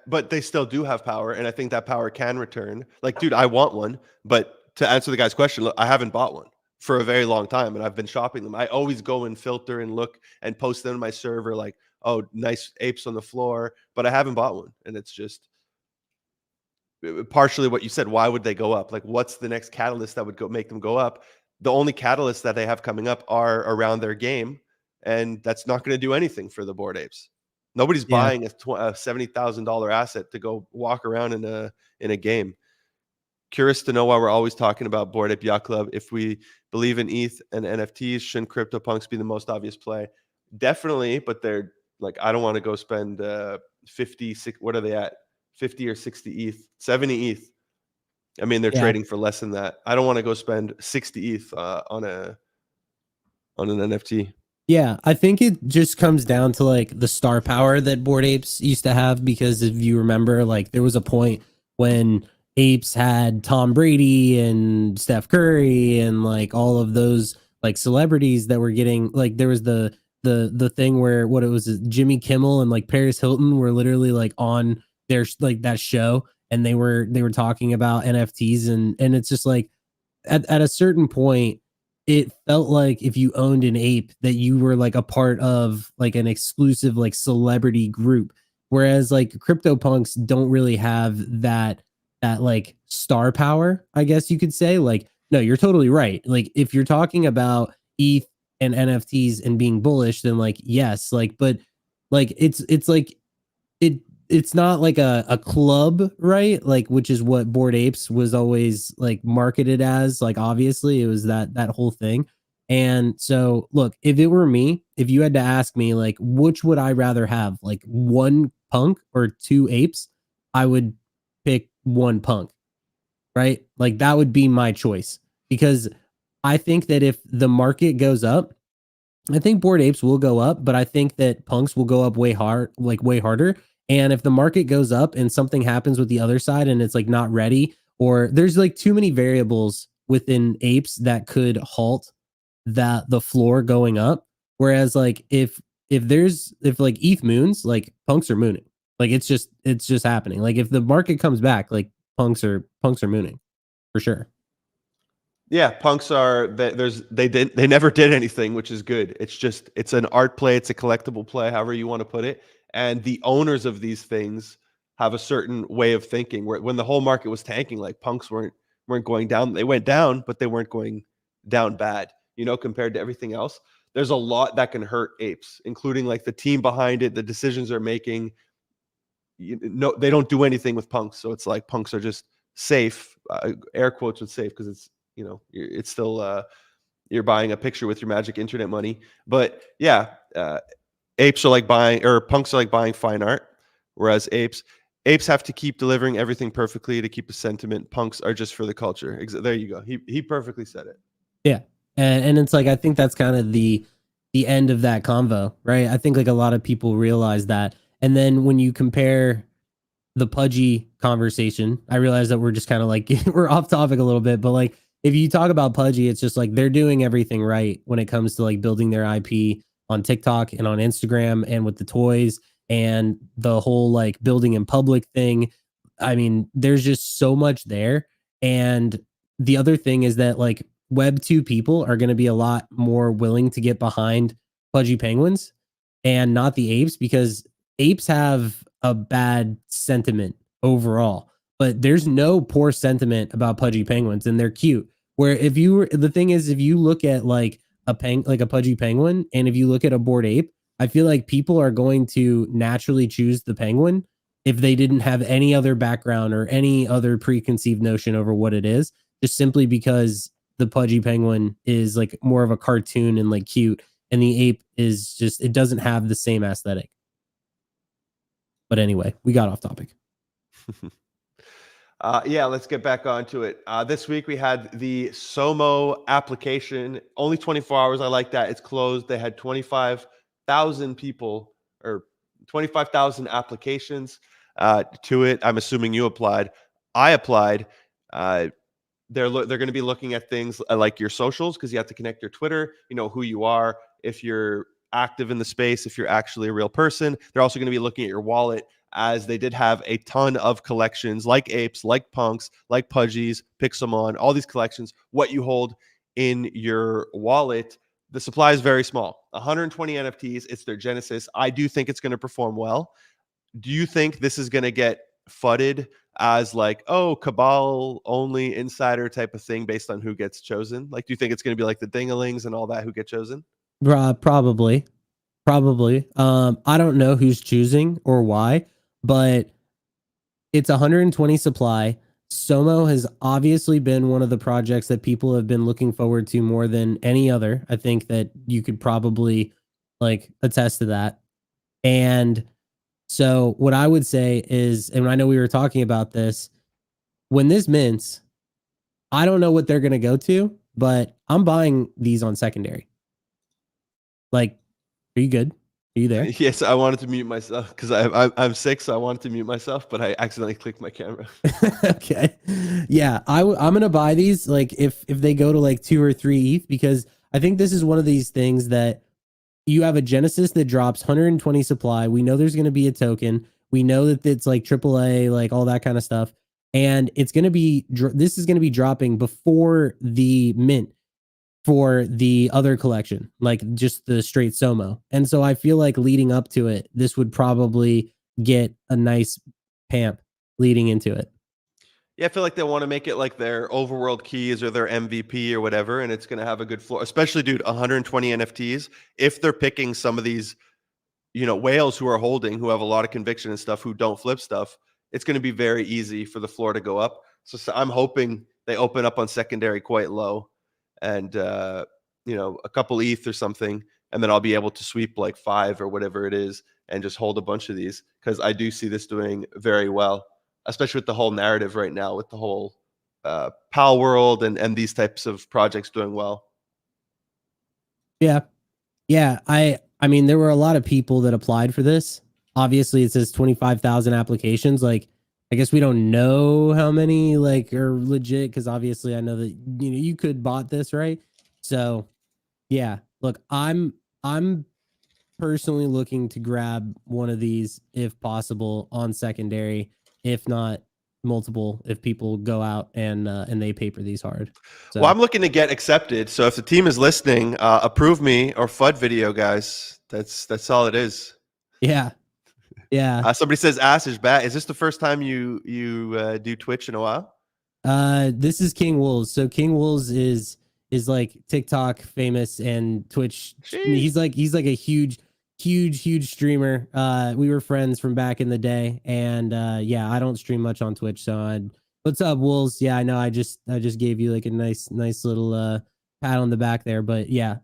Speaker 1: But they still do have power, and I think that power can return. Like, dude, I want one, but to answer the guy's question, look, I haven't bought one for a very long time, and I've been shopping them. I always go and filter and look and post them on my server, like, oh, nice apes on the floor, but I haven't bought one, and it's just partially what you said. Why would they go up? Like, what's the next catalyst that would make them go up? The only catalysts that they have coming up are around their game, and that's not going to do anything for the Bored Apes. Nobody's buying a $70,000 asset to go walk around in a game. Curious to know why we're always talking about Bored Ape Yacht Club. If we believe in ETH and NFTs, shouldn't CryptoPunks be the most obvious play? Definitely, but they're like, I don't want to go spend 50, what are they at? 50 or 60 ETH, 70 ETH. I mean, they're trading for less than that. I don't want to go spend 60 ETH on an NFT.
Speaker 2: Yeah, I think it just comes down to like the star power that Bored Apes used to have, because if you remember, like there was a point when Apes had Tom Brady and Steph Curry and like all of those like celebrities that were getting, like there was the thing where what it was, Jimmy Kimmel and like Paris Hilton were literally like on their like that show, and they were talking about NFTs, and it's just like at a certain point it felt like if you owned an ape that you were like a part of like an exclusive like celebrity group, whereas like CryptoPunks don't really have that like star power, I guess you could say. Like, no, you're totally right. Like if you're talking about ETH and NFTs and being bullish, then like yes, like, but like it's like it's not like a club, right? Like, which is what Bored Apes was always like marketed as. Like, obviously, it was that whole thing. And so, look, if it were me, if you had to ask me, like, which would I rather have, like one punk or two apes, I would pick one punk, right? Like, that would be my choice, because I think that if the market goes up, I think Bored Apes will go up, but I think that punks will go up way harder. And if the market goes up and something happens with the other side and it's like not ready, or there's like too many variables within apes that could halt the floor going up. Whereas like if like ETH moons, like punks are mooning. Like it's just happening. Like if the market comes back, like punks are mooning for sure.
Speaker 1: Yeah, punks are they never did anything, which is good. It's an art play, it's a collectible play, however you want to put it. And the owners of these things have a certain way of thinking. Where when the whole market was tanking, like punks weren't going down. They went down, but they weren't going down bad, compared to everything else. There's a lot that can hurt apes, including like the team behind it, the decisions they're making. They don't do anything with punks. So it's like punks are just safe, air quotes with safe, because it's it's still you're buying a picture with your magic internet money. But yeah, apes are like buying, or punks are like buying fine art, whereas apes have to keep delivering everything perfectly to keep the sentiment. Punks are just for the culture. There you go. He perfectly said it.
Speaker 2: Yeah, and it's like I think that's kind of the end of that convo, right? I think like a lot of people realize that, and then when you compare the Pudgy conversation, I realize that we're just kind of like we're off topic a little bit, but like if you talk about Pudgy, it's just like they're doing everything right when it comes to like building their IP on TikTok and on Instagram and with the toys and the whole like building in public thing. I mean, there's just so much there. And the other thing is that like Web 2 people are going to be a lot more willing to get behind Pudgy Penguins and not the apes, because apes have a bad sentiment overall, but there's no poor sentiment about Pudgy Penguins, and they're cute. Where the thing is, if you look at like a Pudgy Penguin, and if you look at a Bored Ape, I feel like people are going to naturally choose the penguin if they didn't have any other background or any other preconceived notion over what it is, just simply because the pudgy penguin is like more of a cartoon and like cute, and the ape is just, it doesn't have the same aesthetic. But anyway, we got off topic.
Speaker 1: Yeah, let's get back onto it. This week we had the SoMo application. Only 24 hours. I like that. It's closed. They had 25,000 people or 25,000 applications to it. I'm assuming you applied. I applied. They're going to be looking at things like your socials, because you have to connect your Twitter, who you are, if you're active in the space, if you're actually a real person. They're also going to be looking at your wallet, as they did have a ton of collections like apes, like punks, like pudgies, Pixelmon, all these collections, what you hold in your wallet. The supply is very small, 120 NFTs. It's their Genesis. I do think it's going to perform well. Do you think this is going to get fudded as like, oh, cabal only insider type of thing based on who gets chosen? Like, do you think it's going to be like the dingalings and all that who get chosen?
Speaker 2: Probably. I don't know who's choosing or why, but it's 120 supply. SoMo has obviously been one of the projects that people have been looking forward to more than any other. I think that you could probably like attest to that. And so what I would say is, and I know we were talking about this, when this mints, I don't know what they're going to go to, but I'm buying these on secondary. Like, are you good? Are you there?
Speaker 1: Yes, I wanted to mute myself because I'm sick, so I wanted to mute myself, but I accidentally clicked my camera.
Speaker 2: Okay. Yeah, I'm gonna buy these like if they go to like 2 or 3 ETH, because I think this is one of these things that you have a Genesis that drops 120 supply. We know there's gonna be a token. We know that it's like AAA, like all that kind of stuff, and it's gonna be this is gonna be dropping before the mint for the other collection, like just the straight SoMo. And so I feel like leading up to it, this would probably get a nice pamp leading into it.
Speaker 1: Yeah, I feel like they want to make it like their overworld keys or their MVP or whatever, and it's going to have a good floor. Especially, dude, 120 NFTs. If they're picking some of these, whales who are holding, who have a lot of conviction and stuff, who don't flip stuff, it's going to be very easy for the floor to go up. So I'm hoping they open up on secondary quite low, and a couple ETH or something, and then I'll be able to sweep like 5 or whatever it is and just hold a bunch of these, because I do see this doing very well, especially with the whole narrative right now, with the whole PAL world and these types of projects doing well.
Speaker 2: Yeah. I mean, there were a lot of people that applied for this. Obviously, it says 25,000 applications. Like, I guess we don't know how many like are legit, because obviously I know that you could bot this, right? So yeah, look, I'm personally looking to grab one of these if possible on secondary, if not multiple, if people go out and they paper these hard. So
Speaker 1: Well, I'm looking to get accepted. So if the team is listening, approve me or FUD video, guys. That's all it is.
Speaker 2: yeah.
Speaker 1: Somebody says Ash is back. Is this the first time you do Twitch in a while?
Speaker 2: This is King Wolves. So King Wolves is like TikTok famous and Twitch.
Speaker 1: Jeez.
Speaker 2: He's like a huge streamer. We were friends from back in the day, and yeah, I don't stream much on Twitch. So what's up, Wolves? Yeah, I know. I just gave you like a nice little pat on the back there. But yeah,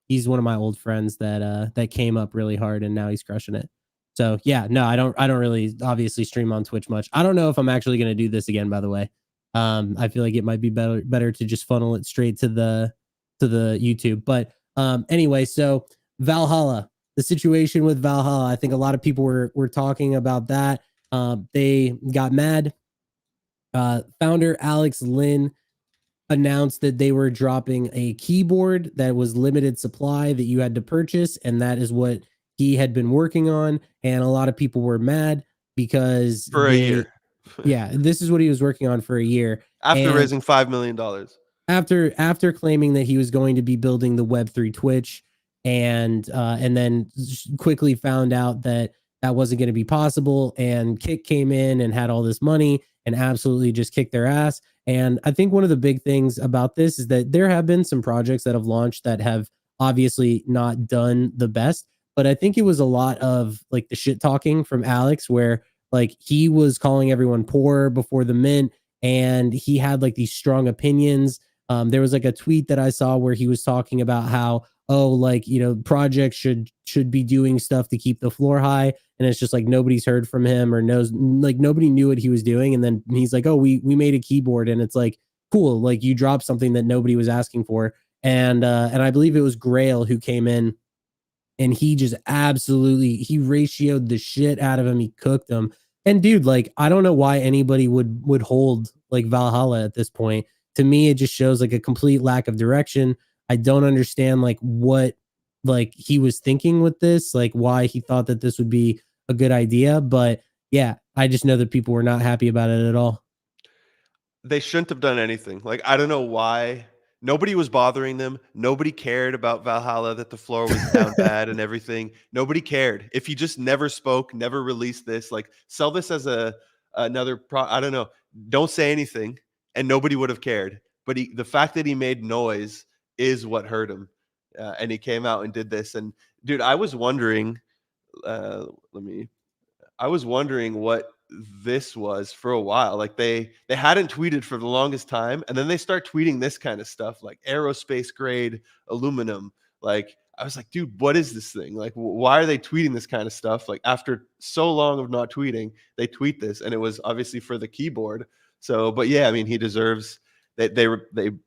Speaker 2: he's one of my old friends that came up really hard, and now he's crushing it. So yeah, no, I don't really obviously stream on Twitch much. I don't know if I'm actually gonna do this again, by the way. I feel like it might be better to just funnel it straight to the YouTube. But anyway, so Valhalla, the situation with Valhalla, I think a lot of people were talking about that. They got mad. Founder Alex Lin announced that they were dropping a keyboard that was limited supply that you had to purchase, and that is what he had been working on. And a lot of people were mad because
Speaker 1: For a year.
Speaker 2: Yeah, this is what he was working on for a year.
Speaker 1: After
Speaker 2: And
Speaker 1: raising $5 million.
Speaker 2: after claiming that he was going to be building the Web3 Twitch, and then quickly found out that wasn't going to be possible, and Kick came in and had all this money and absolutely just kicked their ass. And I think one of the big things about this is that there have been some projects that have launched that have obviously not done the best, but I think it was a lot of like the shit talking from Alex, where like he was calling everyone poor before the mint, and he had like these strong opinions. There was like a tweet that I saw where he was talking about how, oh, like, you know, projects should be doing stuff to keep the floor high, and it's just like nobody's heard from him or knows, like nobody knew what he was doing. And then he's like, oh, we made a keyboard, and it's like, cool, like you dropped something that nobody was asking for. And I believe it was Grail who came in, and he just absolutely, he ratioed the shit out of him. He cooked him. And dude, like, I don't know why anybody would hold like Valhalla at this point. To me, it just shows like a complete lack of direction. I don't understand like what like he was thinking with this, like why he thought that this would be a good idea. But yeah, I just know that people were not happy about it at all.
Speaker 1: They shouldn't have done anything. Like, I don't know why. Nobody was bothering them. Nobody cared about Valhalla, that the floor was down bad and everything. Nobody cared. If he just never spoke, never released this, like sell this as another I don't know. Don't say anything, and nobody would have cared. But the fact that he made noise is what hurt him. And he came out and did this. And dude, I was wondering. Let me I was wondering what this was for a while. Like they hadn't tweeted for the longest time, and then they start tweeting this kind of stuff like aerospace grade aluminum. Like I was like, dude, what is this thing? Like, why are they tweeting this kind of stuff? Like after so long of not tweeting, they tweet this, and it was obviously for the keyboard. So, but yeah, I mean, he deserves. They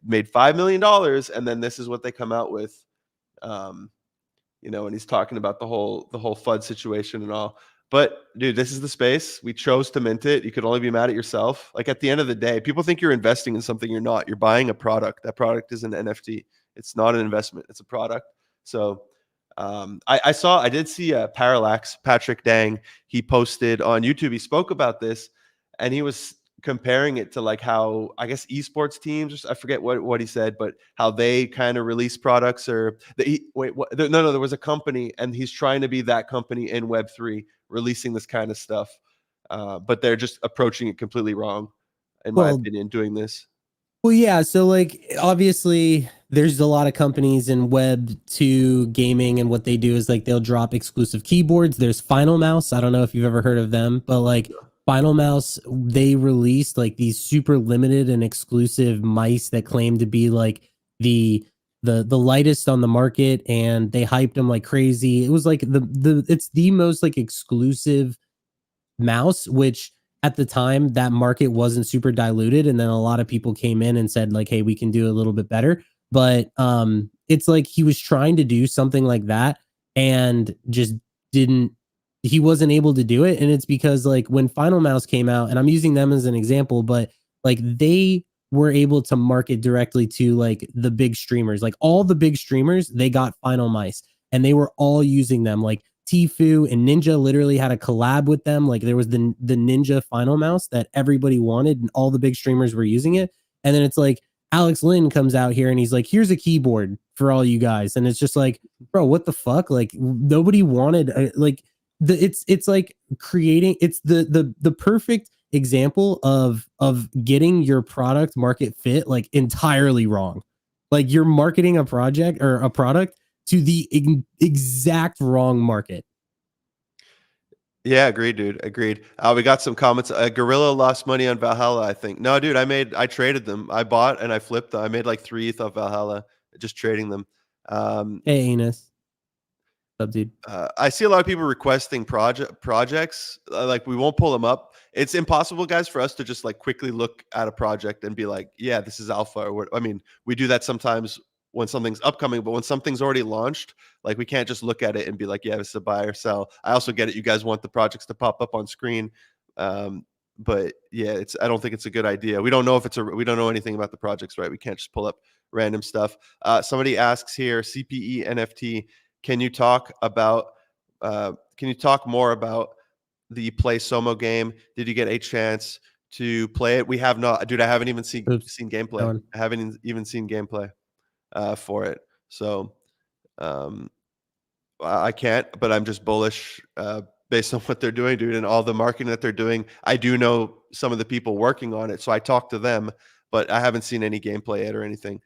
Speaker 1: made $5 million, and then this is what they come out with. Um, and he's talking about the whole FUD situation and all. But dude, this is the space. We chose to mint it. You could only be mad at yourself. Like at the end of the day, people think you're investing in something you're not. You're buying a product. That product is an NFT. It's not an investment. It's a product. So I did see Parallax, Patrick Dang. He posted on YouTube. He spoke about this, and he was comparing it to like how I guess esports teams, I forget what he said, but how they kind of release products or no, there was a company, and he's trying to be that company in Web3 releasing this kind of stuff, but they're just approaching it completely wrong, in my
Speaker 2: Well,
Speaker 1: opinion, doing this.
Speaker 2: Well, yeah. So, like, obviously, there's a lot of companies in Web 2 gaming, and what they do is like they'll drop exclusive keyboards. There's Final Mouse. I don't know if you've ever heard of them, but like Final Mouse, they released like these super limited and exclusive mice that claim to be like the the lightest on the market, and they hyped them like crazy. It was like it's the most like exclusive mouse, which at the time that market wasn't super diluted, and then a lot of people came in and said like, hey, we can do a little bit better. But it's like he was trying to do something like that and just didn't, he wasn't able to do it. And it's because like when Final Mouse came out, and I'm using them as an example, but like they were able to market directly to like the big streamers, like all the big streamers, they got Final Mice, and they were all using them. Like Tfue and Ninja literally had a collab with them. Like there was the Ninja Final Mouse that everybody wanted, and all the big streamers were using it. And then it's like Alex Lynn comes out here and he's like, "Here's a keyboard for all you guys," and it's just like, bro, what the fuck? Like nobody wanted like it's like creating, it's the perfect example of getting your product market fit like entirely wrong. Like you're marketing a project or a product to the exact wrong market.
Speaker 1: Yeah, agreed, dude. Agreed. We got some comments. Gorilla lost money on Valhalla, I think. No, dude, I traded them. I bought and I flipped them. I made like 3 ETH off Valhalla just trading them.
Speaker 2: Hey, Enos. What's up, dude?
Speaker 1: I see a lot of people requesting projects. Like we won't pull them up. It's impossible, guys, for us to just like quickly look at a project and be like, yeah, this is alpha. Or what. I mean, we do that sometimes when something's upcoming, but when something's already launched, like we can't just look at it and be like, yeah, this is a buy or sell. I also get it. You guys want the projects to pop up on screen. But yeah, I don't think it's a good idea. We don't know we don't know anything about the projects, right? We can't just pull up random stuff. Somebody asks here, CPE NFT. Can you talk more about the Play SoMo game? Did you get a chance to play it? We have not, dude. I haven't even seen gameplay. I haven't even seen gameplay for it. So I can't, but I'm just bullish based on what they're doing, dude, and all the marketing that they're doing. I do know some of the people working on it, so I talked to them, but I haven't seen any gameplay yet or anything.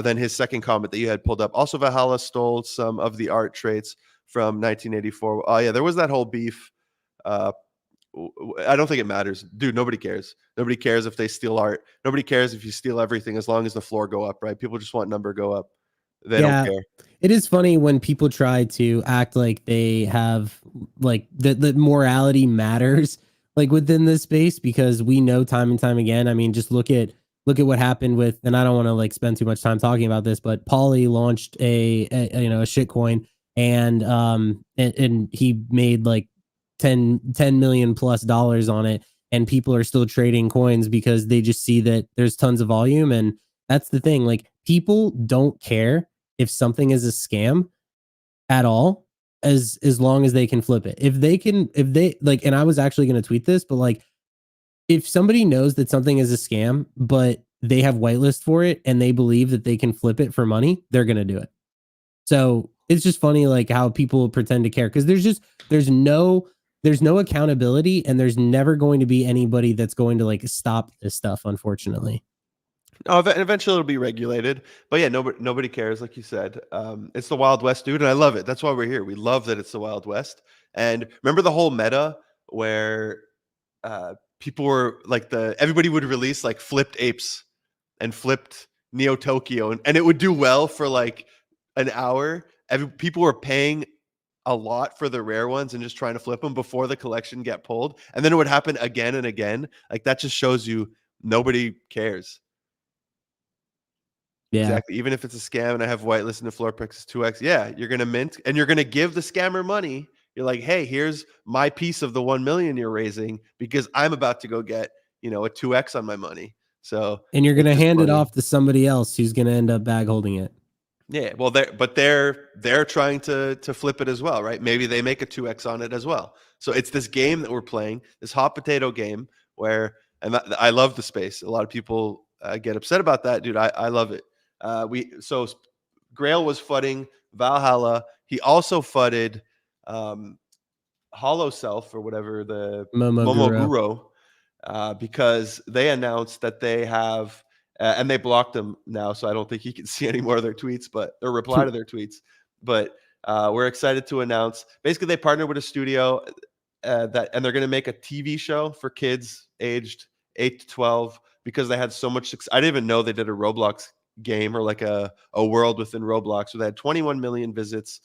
Speaker 1: Then his second comment that you had pulled up. Also, Valhalla stole some of the art traits from 1984. Oh, yeah, there was that whole beef I don't think it matters, dude. Nobody cares. Nobody cares if they steal art. Nobody cares if you steal everything, as long as the floor go up, right? People just want number go up. They don't
Speaker 2: Yeah,
Speaker 1: care.
Speaker 2: it is funny when people try to act like they have like the morality matters like within this space, because we know time and time again. I mean, just look at what happened with, and I don't want to like spend too much time talking about this, but Polly launched a you know a shitcoin, and he made like 10 million plus dollars on it, and people are still trading coins because they just see that there's tons of volume. And that's the thing, like people don't care if something is a scam at all, as long as they can flip it. If they like, and I was actually going to tweet this, but like if somebody knows that something is a scam but they have whitelist for it and they believe that they can flip it for money, they're going to do it. So it's just funny like how people pretend to care, because there's no there's no accountability, and there's never going to be anybody that's going to like stop this stuff, unfortunately.
Speaker 1: Oh, eventually it'll be regulated, but yeah, nobody cares, like you said. It's the Wild West, dude, and I love it. That's why we're here. We love that it's the Wild West. And remember the whole meta where people were like everybody would release like flipped apes and flipped Neo Tokyo, and it would do well for like an hour. People were paying a lot for the rare ones and just trying to flip them before the collection get pulled, and then it would happen again and again. Like that just shows you nobody cares.
Speaker 2: Yeah.
Speaker 1: Exactly. Even if it's a scam and I have whitelist and the floor price is 2x, yeah, you're gonna mint and you're gonna give the scammer money. You're like, hey, here's my piece of the 1 million you're raising because I'm about to go get, a 2x on my money. So
Speaker 2: And you're going
Speaker 1: it's
Speaker 2: to
Speaker 1: just
Speaker 2: hand it
Speaker 1: funny.
Speaker 2: off to somebody else who's going to end up bag holding it.
Speaker 1: Yeah, well, they're trying to flip it as well, right? Maybe they make a 2x on it as well. So it's this game that we're playing, this hot potato game where, and I love the space. A lot of people get upset about that, dude. I love it. So Grail was fudding Valhalla. He also fudded Hollow Self or whatever, the
Speaker 2: Momoguro.
Speaker 1: Momoguro, because they announced that they have, and they blocked him now, so I don't think he can see any more of their tweets, or reply to their tweets. But we're excited to announce. Basically, they partnered with a studio and they're going to make a TV show for kids aged 8 to 12 because they had so much success. I didn't even know they did a Roblox game or like a world within Roblox. So they had 21 million visits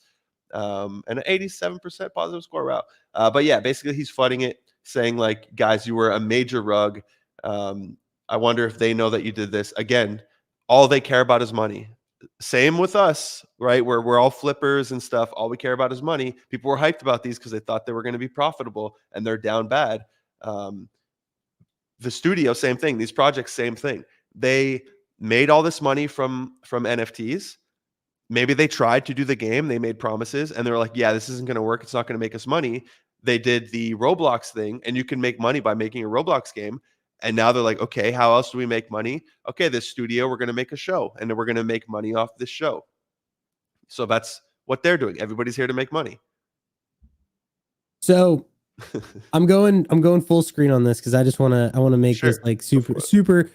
Speaker 1: and an 87% positive score. Wow. But yeah, basically he's flooding it, saying like, guys, you were a major rug. I wonder if they know that you did this. Again, all they care about is money. Same with us, right? We're all flippers and stuff. All we care about is money. People were hyped about these because they thought they were going to be profitable, and they're down bad. The studio, same thing. These projects, same thing. They made all this money from NFTs. Maybe they tried to do the game. They made promises, and they were like, "Yeah, this isn't going to work. It's not going to make us money." They did the Roblox thing, and you can make money by making a Roblox game. And now they're like, okay, how else do we make money? Okay, this studio, we're going to make a show, and then we're going to make money off this show. So that's what they're doing. Everybody's here to make money.
Speaker 2: So I'm going full screen on this because I want to make this like super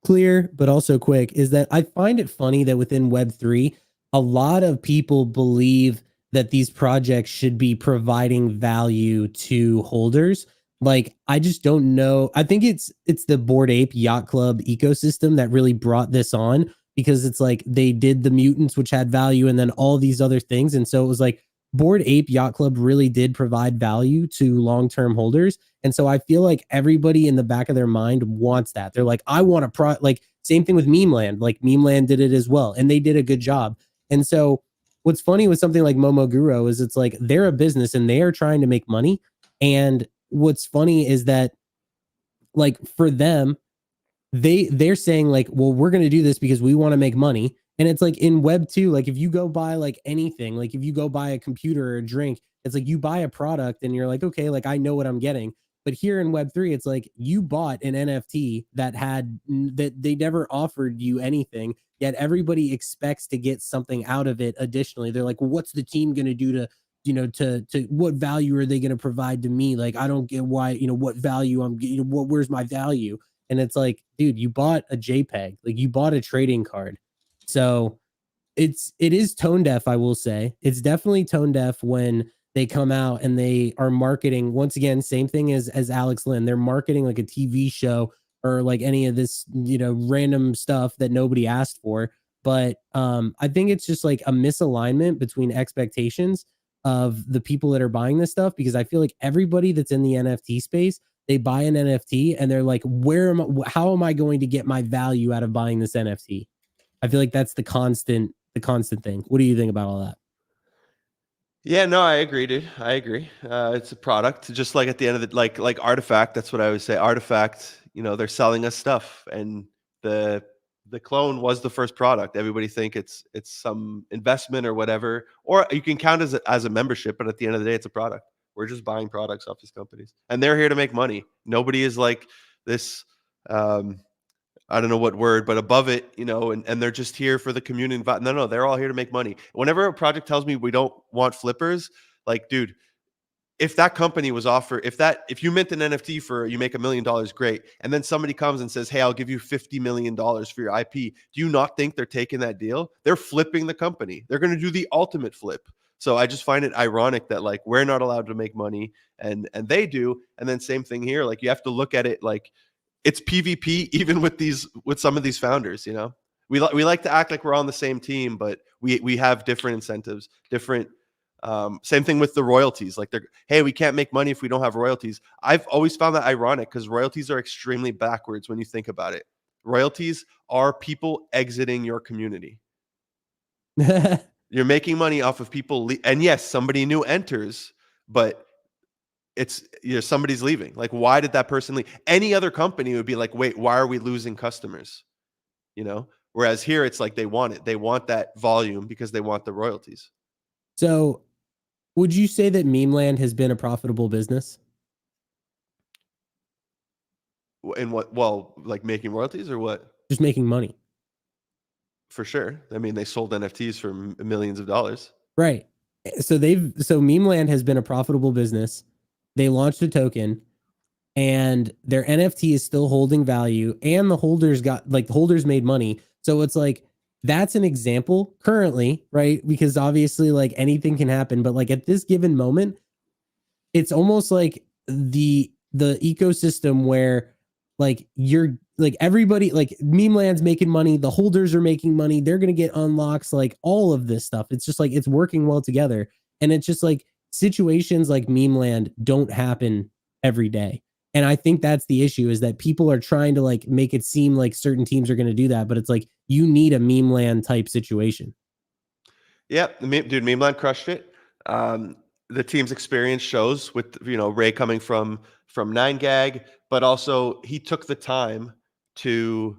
Speaker 2: clear, but also quick. Is that I find it funny that within Web3, a lot of people believe that these projects should be providing value to holders. Like I just don't know. I think it's the Bored Ape Yacht Club ecosystem that really brought this on, because it's like they did the mutants, which had value, and then all these other things. And so it was like Bored Ape Yacht Club really did provide value to long-term holders. And so I feel like everybody in the back of their mind wants that. They're like, I want to like same thing with Meme Land. Like Meme Land did it as well, and they did a good job. And so what's funny with something like Momoguro is it's like they're a business and they are trying to make money. And what's funny is that like for them, they're saying like, well, we're going to do this because we want to make money. And it's like in Web 2, like if you go buy like anything, like if you go buy a computer or a drink, it's like you buy a product and you're like, okay, like I know what I'm getting. But here in Web 3, it's like you bought an NFT that they never offered you anything, yet everybody expects to get something out of it additionally. They're like, well, what's the team going to do to to what value are they going to provide to me? Like, I don't get why, what value I'm getting, where's my value? And it's like, dude, you bought a JPEG, like you bought a trading card. So it is tone deaf, I will say. It's definitely tone deaf when they come out and they are marketing, once again, same thing as Alex Lynn. They're marketing like a TV show or like any of this, random stuff that nobody asked for. But I think it's just like a misalignment between expectations of the people that are buying this stuff, because I feel like everybody that's in the NFT space, they buy an NFT and they're like, how am I going to get my value out of buying this NFT? I feel like that's the constant thing. What do you think about all that?
Speaker 1: Yeah, no, I agree, dude. I agree. It's a product, just like at the end of the like Artifact. That's what I always say. Artifact, they're selling us stuff, and the the clone was the first product. Everybody think it's some investment or whatever, or you can count as a membership, but at the end of the day, it's a product. We're just buying products off these companies, and they're here to make money. Nobody is like this. Um, I don't know what word, but above it, and they're just here for the community. No, they're all here to make money. Whenever a project tells me we don't want flippers, like, dude, if that company was if you mint an NFT for you make $1 million, great. And then somebody comes and says, hey, I'll give you $50 million for your IP. Do you not think they're taking that deal? They're flipping the company. They're going to do the ultimate flip. So I just find it ironic that like we're not allowed to make money and they do. And then same thing here. Like you have to look at it like it's PvP even with some of these founders, We like to act like we're on the same team, but we have different incentives, different same thing with the royalties. Like hey, we can't make money if we don't have royalties. I've always found that ironic because royalties are extremely backwards when you think about it. Royalties are people exiting your community. You're making money off of people, and yes, somebody new enters, but it's somebody's leaving. Like, why did that person leave? Any other company would be like, wait, why are we losing customers? Whereas here it's like they want it. They want that volume because they want the royalties.
Speaker 2: So would you say that meme land has been a profitable business?
Speaker 1: And what? Well, like making royalties or what?
Speaker 2: Just making money.
Speaker 1: For sure. I mean, they sold NFTs for millions of dollars.
Speaker 2: Right. So meme land has been a profitable business. They launched a token and their NFT is still holding value, and the holders made money. So it's like that's an example currently, right? Because obviously like anything can happen, but like at this given moment, it's almost like the ecosystem where like you're like everybody, like meme land's making money, the holders are making money, they're gonna get unlocks, like all of this stuff. It's just like it's working well together. And it's just like situations like meme land don't happen every day. And I think that's the issue, is that people are trying to like make it seem like certain teams are going to do that, but it's like you need a meme land type situation.
Speaker 1: Yeah, dude, Memeland crushed it. The team's experience shows with Ray coming from 9gag, but also he took the time to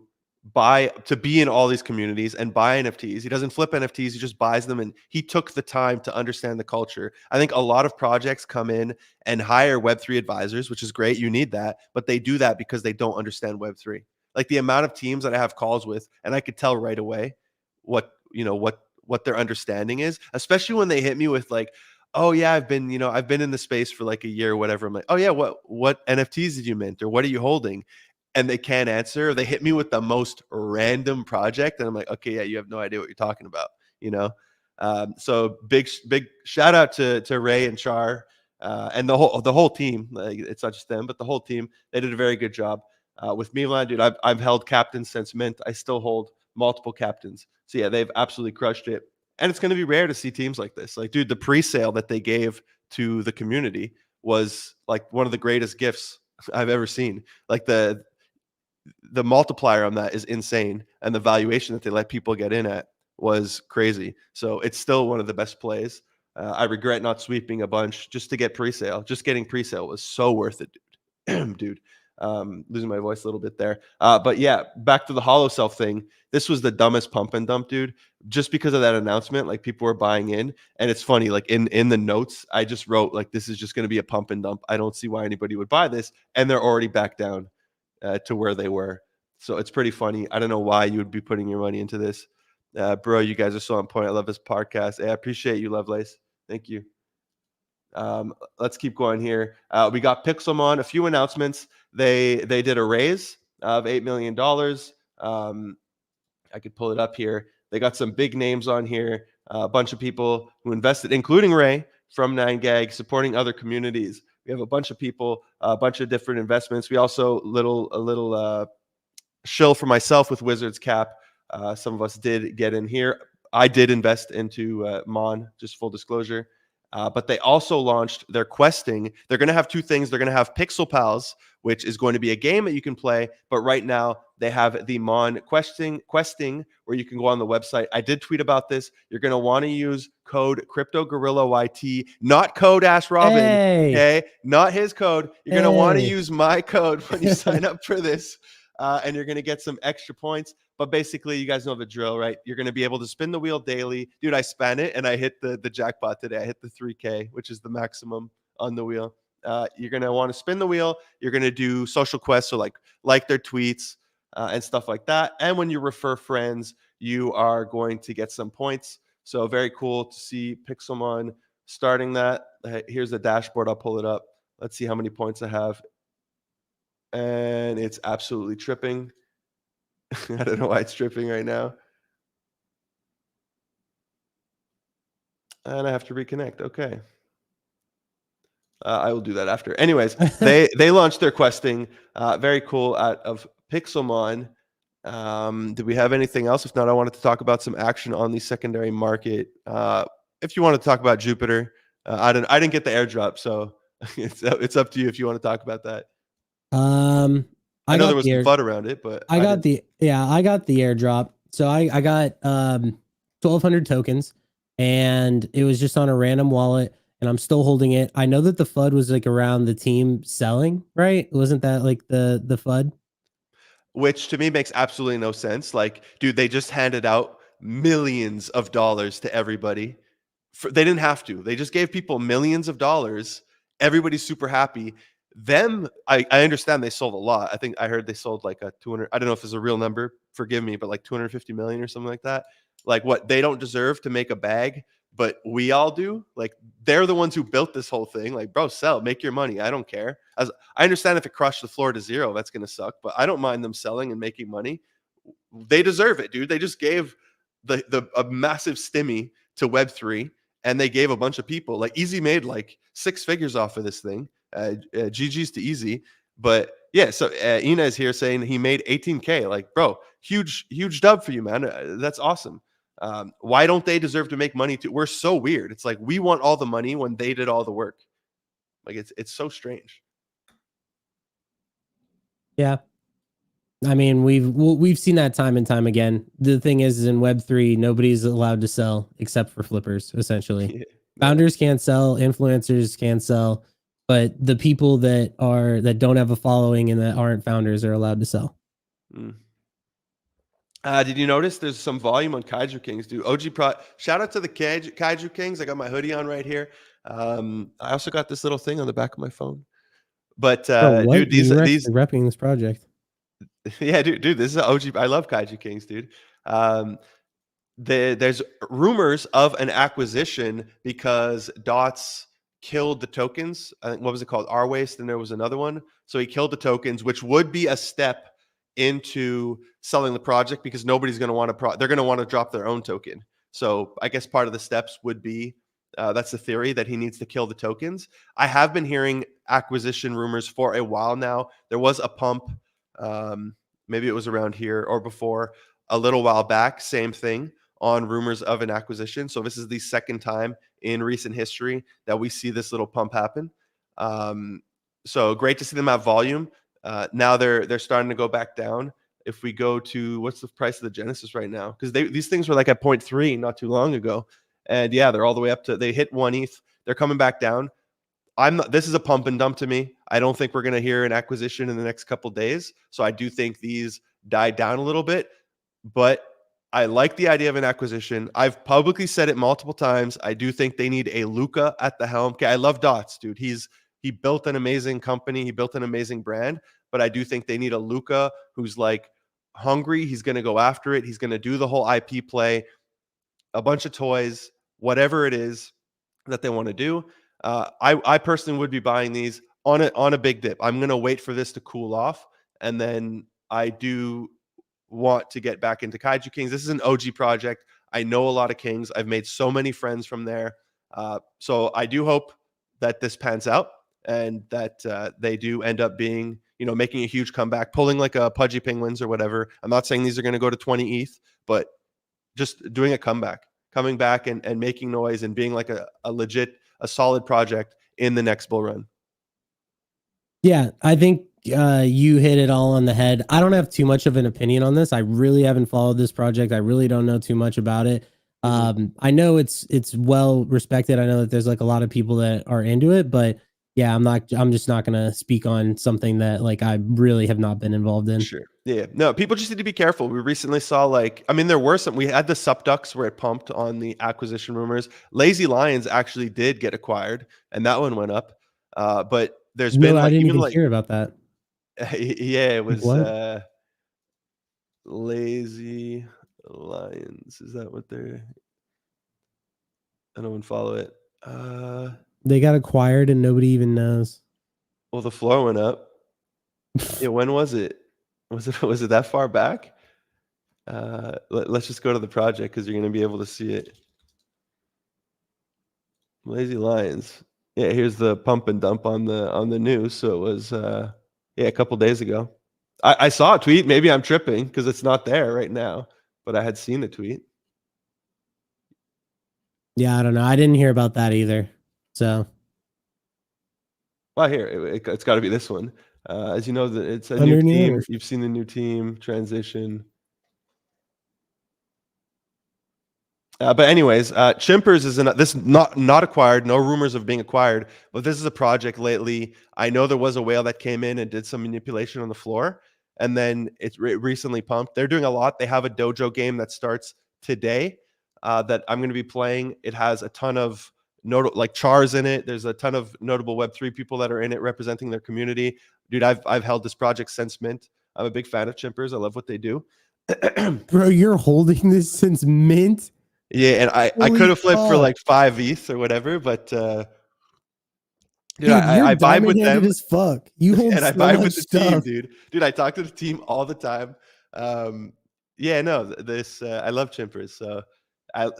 Speaker 1: be in all these communities and buy NFTs. He doesn't flip NFTs, he just buys them, and he took the time to understand the culture. I think a lot of projects come in and hire Web3 advisors, which is great. You need that, but they do that because they don't understand Web3. Like the amount of teams that I have calls with, and I could tell right away what their understanding is, especially when they hit me with like, oh yeah, I've been in the space for like a year or whatever. I'm like, oh yeah, what NFTs did you mint or what are you holding? And they can't answer. They hit me with the most random project, and I'm like, okay, yeah, you have no idea what you're talking about, So big shout out to Ray and Char and the whole team. Like, it's not just them, but the whole team. They did a very good job with Memeland, dude. I've held captains since mint. I still hold multiple captains. So yeah, they've absolutely crushed it. And it's going to be rare to see teams like this. Like, dude, the pre-sale that they gave to the community was like one of the greatest gifts I've ever seen. Like the multiplier on that is insane, and the valuation that they let people get in at was crazy. So it's still one of the best plays. I regret not sweeping a bunch just to get pre-sale. Just getting pre-sale was so worth it, dude. Dude, losing my voice a little bit there. But yeah, back to the hollow self thing. This was the dumbest pump and dump, dude. Just because of that announcement, like people were buying in, and it's funny. Like in the notes, I just wrote like, this is just going to be a pump and dump. I don't see why anybody would buy this, and they're already back down to where they were. So it's pretty funny. I don't know why you would be putting your money into this. Bro, you guys are so on point. I love this podcast. Hey, I appreciate you, Lovelace. Thank you. Let's keep going here. We got Pixelmon, a few announcements. They did a raise of $8 million. I could pull it up here. They got some big names on here. A bunch of people who invested, including Ray, from 9gag, supporting other communities. We have a bunch of people, a bunch of different investments. We also a little shill for myself with Wizards Cap. Some of us did get in here. I did invest into Mon, just full disclosure. But they also launched their questing. They're going to have two things. They're going to have Pixel Pals, which is going to be a game that you can play. But right now, they have the Mon questing, where you can go on the website. I did tweet about this. You're going to want to use code CryptoGorillaYT, not code Ash Robin.
Speaker 2: Hey,
Speaker 1: Okay, not his code. You're going to want to
Speaker 2: hey.
Speaker 1: use my code when you sign up for this, and you're going to get some extra points. But basically, you guys know the drill, right? You're going to be able to spin the wheel daily. Dude, I span it and I hit the jackpot today. I hit the 3K, which is the maximum on the wheel. You're going to want to spin the wheel. You're going to do social quests, so like their tweets and stuff like that. And when you refer friends, you are going to get some points. So very cool to see Pixelmon starting that. Here's the dashboard. I'll pull it up. Let's see how many points I have. And it's absolutely tripping. I don't know why it's tripping right now. And I have to reconnect. Okay. I will do that after. Anyways, they launched their questing. Very cool out of Pixelmon. Do we have anything else? If not, I wanted to talk about some action on the secondary market. If you want to talk about Jupiter, I didn't get the airdrop, so it's up to you if you want to talk about that. I know there was some FUD around it, but
Speaker 2: I got the airdrop. So I got 1,200 tokens, and it was just on a random wallet, and I'm still holding it. I know that the FUD was like around the team selling, right? Wasn't that like the FUD?
Speaker 1: Which to me makes absolutely no sense. Like, dude, they just handed out millions of dollars to everybody. They didn't have to. They just gave people millions of dollars. Everybody's super happy. I understand they sold a lot. I think I heard they sold like a 200. I don't know if it's a real number. Forgive me, but like 250 million or something like that. Like what? They don't deserve to make a bag, but we all do. Like they're the ones who built this whole thing. Like, bro, sell, make your money. I don't care. As I understand if it crushed the floor to zero, that's gonna suck. But I don't mind them selling and making money. They deserve it, dude. They just gave a massive stimmy to Web3, and they gave a bunch of people like Easy made like 6 figures off of this thing. GG's to Easy. But yeah, so Inez here saying he made 18K. Like, bro, huge dub for you, man. That's awesome. Why don't they deserve to make money too? We're so weird. It's like we want all the money when they did all the work. Like it's so strange.
Speaker 2: Yeah. I mean, we've seen that time and time again. The thing is in Web3, nobody's allowed to sell except for flippers, essentially. Yeah. Founders can't sell, influencers can't sell, but the people that don't have a following and that aren't founders are allowed to sell.
Speaker 1: Did you notice there's some volume on Kaiju Kings, dude? Shout out to the Kaiju Kings. I got my hoodie on right here. I also got this little thing on the back of my phone. But dude, these
Speaker 2: repping this project.
Speaker 1: Yeah, dude, this is an OG. I love Kaiju Kings, dude. There's rumors of an acquisition because Dots killed the tokens. I think, what was it called? R Waste, and there was another one. So he killed the tokens, which would be a step into selling the project because nobody's going to want to. They're going to want to drop their own token. So I guess part of the steps would be that's the theory that he needs to kill the tokens. I have been hearing acquisition rumors for a while now. There was a pump. Maybe it was around here or before a little while back, same thing on rumors of an acquisition. So this is the second time in recent history that we see this little pump happen. So great to see them have volume. Now they're starting to go back down. If we go to what's the price of the Genesis right now? Because these things were like at 0.3 not too long ago. And yeah, they're all the way up to, they hit 1 ETH. They're coming back down. This is a pump and dump to me. I don't think we're going to hear an acquisition in the next couple days. So I do think these died down a little bit, but I like the idea of an acquisition. I've publicly said it multiple times. I do think they need a Luca at the helm. Okay, I love Dots, dude. He built an amazing company. He built an amazing brand, but I do think they need a Luca who's like hungry. He's going to go after it. He's going to do the whole IP play, a bunch of toys, whatever it is that they want to do. I personally would be buying these on a big dip. I'm going to wait for this to cool off, and then I do want to get back into Kaiju Kings. This is an OG project. I know a lot of Kings. I've made so many friends from there. So I do hope that this pans out and that they do end up being, making a huge comeback, pulling like a Pudgy Penguins or whatever. I'm not saying these are going to go to 20 ETH, but just doing a comeback, coming back and making noise and being like a legit, a solid project in the next bull run.
Speaker 2: Yeah, I think you hit it all on the head. I don't have too much of an opinion on this. I really haven't followed this project. I really don't know too much about it. I know it's well respected. I know that there's like a lot of people that are into it, but yeah, I'm just not gonna speak on something that like I really have not been involved in.
Speaker 1: Sure. Yeah. No, people just need to be careful. We recently saw there were some, we had the subducts where it pumped on the acquisition rumors. Lazy Lions actually did get acquired and that one went up. But there's
Speaker 2: No,
Speaker 1: been
Speaker 2: I
Speaker 1: like,
Speaker 2: didn't
Speaker 1: even
Speaker 2: even
Speaker 1: like,
Speaker 2: hear about that.
Speaker 1: yeah, it
Speaker 2: Like
Speaker 1: was,
Speaker 2: what?
Speaker 1: Lazy Lions. Is that what I don't even follow it.
Speaker 2: They got acquired and nobody even knows.
Speaker 1: Well, the floor went up. Yeah. When was it? Was it that far back? Let's just go to the project because you're going to be able to see it. Lazy Lions. Yeah, here's the pump and dump on the news. So it was a couple days ago. I saw a tweet. Maybe I'm tripping because it's not there right now, but I had seen the tweet.
Speaker 2: Yeah, I don't know. I didn't hear about that either. So
Speaker 1: Well, here it's got to be this one. As you know, that it's a new
Speaker 2: 100 new
Speaker 1: team.
Speaker 2: owners.
Speaker 1: You've seen the new team transition. But anyways, Chimpers is this not acquired. No rumors of being acquired, but this is a project lately. I know there was a whale that came in and did some manipulation on the floor, and then it recently pumped. They're doing a lot. They have a dojo game that starts today that I'm going to be playing. It has a ton of like chars in it. There's a ton of notable Web3 people that are in it representing their community. Dude, I've held this project since mint. I'm a big fan of Chimpers. I love what they do.
Speaker 2: Bro, you're holding this since mint?
Speaker 1: Yeah, and I
Speaker 2: Holy
Speaker 1: could have flipped for
Speaker 2: fuck.
Speaker 1: like 5 ETH or whatever, but dude,
Speaker 2: You're
Speaker 1: I vibe with
Speaker 2: diamond-handed
Speaker 1: them
Speaker 2: as fuck. You hold
Speaker 1: and I
Speaker 2: so
Speaker 1: vibe
Speaker 2: much
Speaker 1: with the team,
Speaker 2: stuff.
Speaker 1: dude. Dude, I talk to the team all the time. Yeah, no, this I love Chimpers. So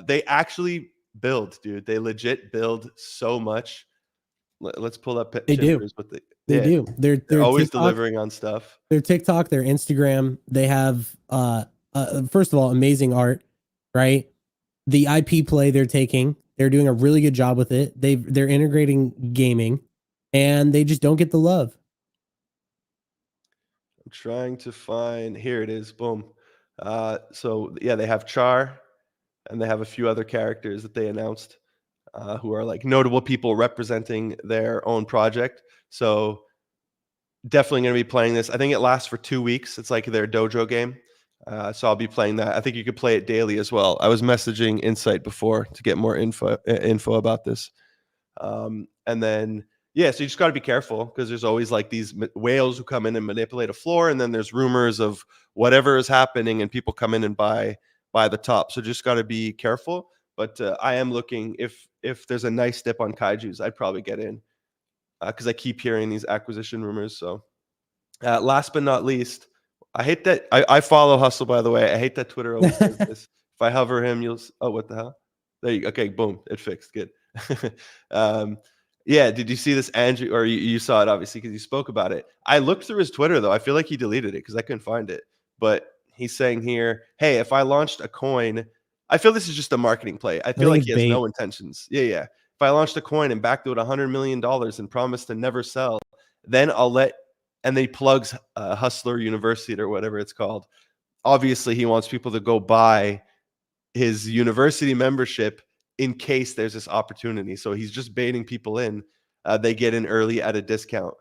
Speaker 1: they actually build, dude. They legit build so much. Let's pull up
Speaker 2: They do.
Speaker 1: Chimpers, but
Speaker 2: They
Speaker 1: yeah,
Speaker 2: do.
Speaker 1: they're
Speaker 2: They're
Speaker 1: always
Speaker 2: TikTok,
Speaker 1: delivering on stuff.
Speaker 2: their TikTok, their Instagram. They have first of all, amazing art, right? The IP play they're taking, they're doing a really good job with it. They're integrating gaming, and they just don't get the love.
Speaker 1: I'm trying to find, here it is. Boom. So yeah, they have Char and they have a few other characters that they announced who are like notable people representing their own project. So definitely going to be playing this. I think it lasts for 2 weeks. It's like their dojo game. So I'll be playing that. I think you could play it daily as well. I was messaging Insight before to get more info about this. And then yeah, so you just got to be careful because there's always like these whales who come in and manipulate a floor, and then there's rumors of whatever is happening, and people come in and buy the top. So just got to be careful. But I am looking if there's a nice dip on kaiju's, I'd probably get in because I keep hearing these acquisition rumors. So last but not least, I hate that I follow Hustle, by the way. I hate that Twitter always does this. If I hover him, oh, what the hell? There you go. Okay, boom, it fixed. Good. Yeah, did you see this, Andrew? Or you saw it obviously because you spoke about it. I looked through his Twitter though. I feel like he deleted it because I couldn't find it. But he's saying here, hey, if I launched a coin, I feel this is just a marketing play. I feel
Speaker 2: think
Speaker 1: like
Speaker 2: it's
Speaker 1: he has
Speaker 2: bait.
Speaker 1: no intentions. Yeah. If I launched a coin and backed it $100 million and promised to never sell, then I'll let. And then he plugs Hustler University or whatever it's called. Obviously, he wants people to go buy his university membership in case there's this opportunity. So he's just baiting people in. They get in early at a discount.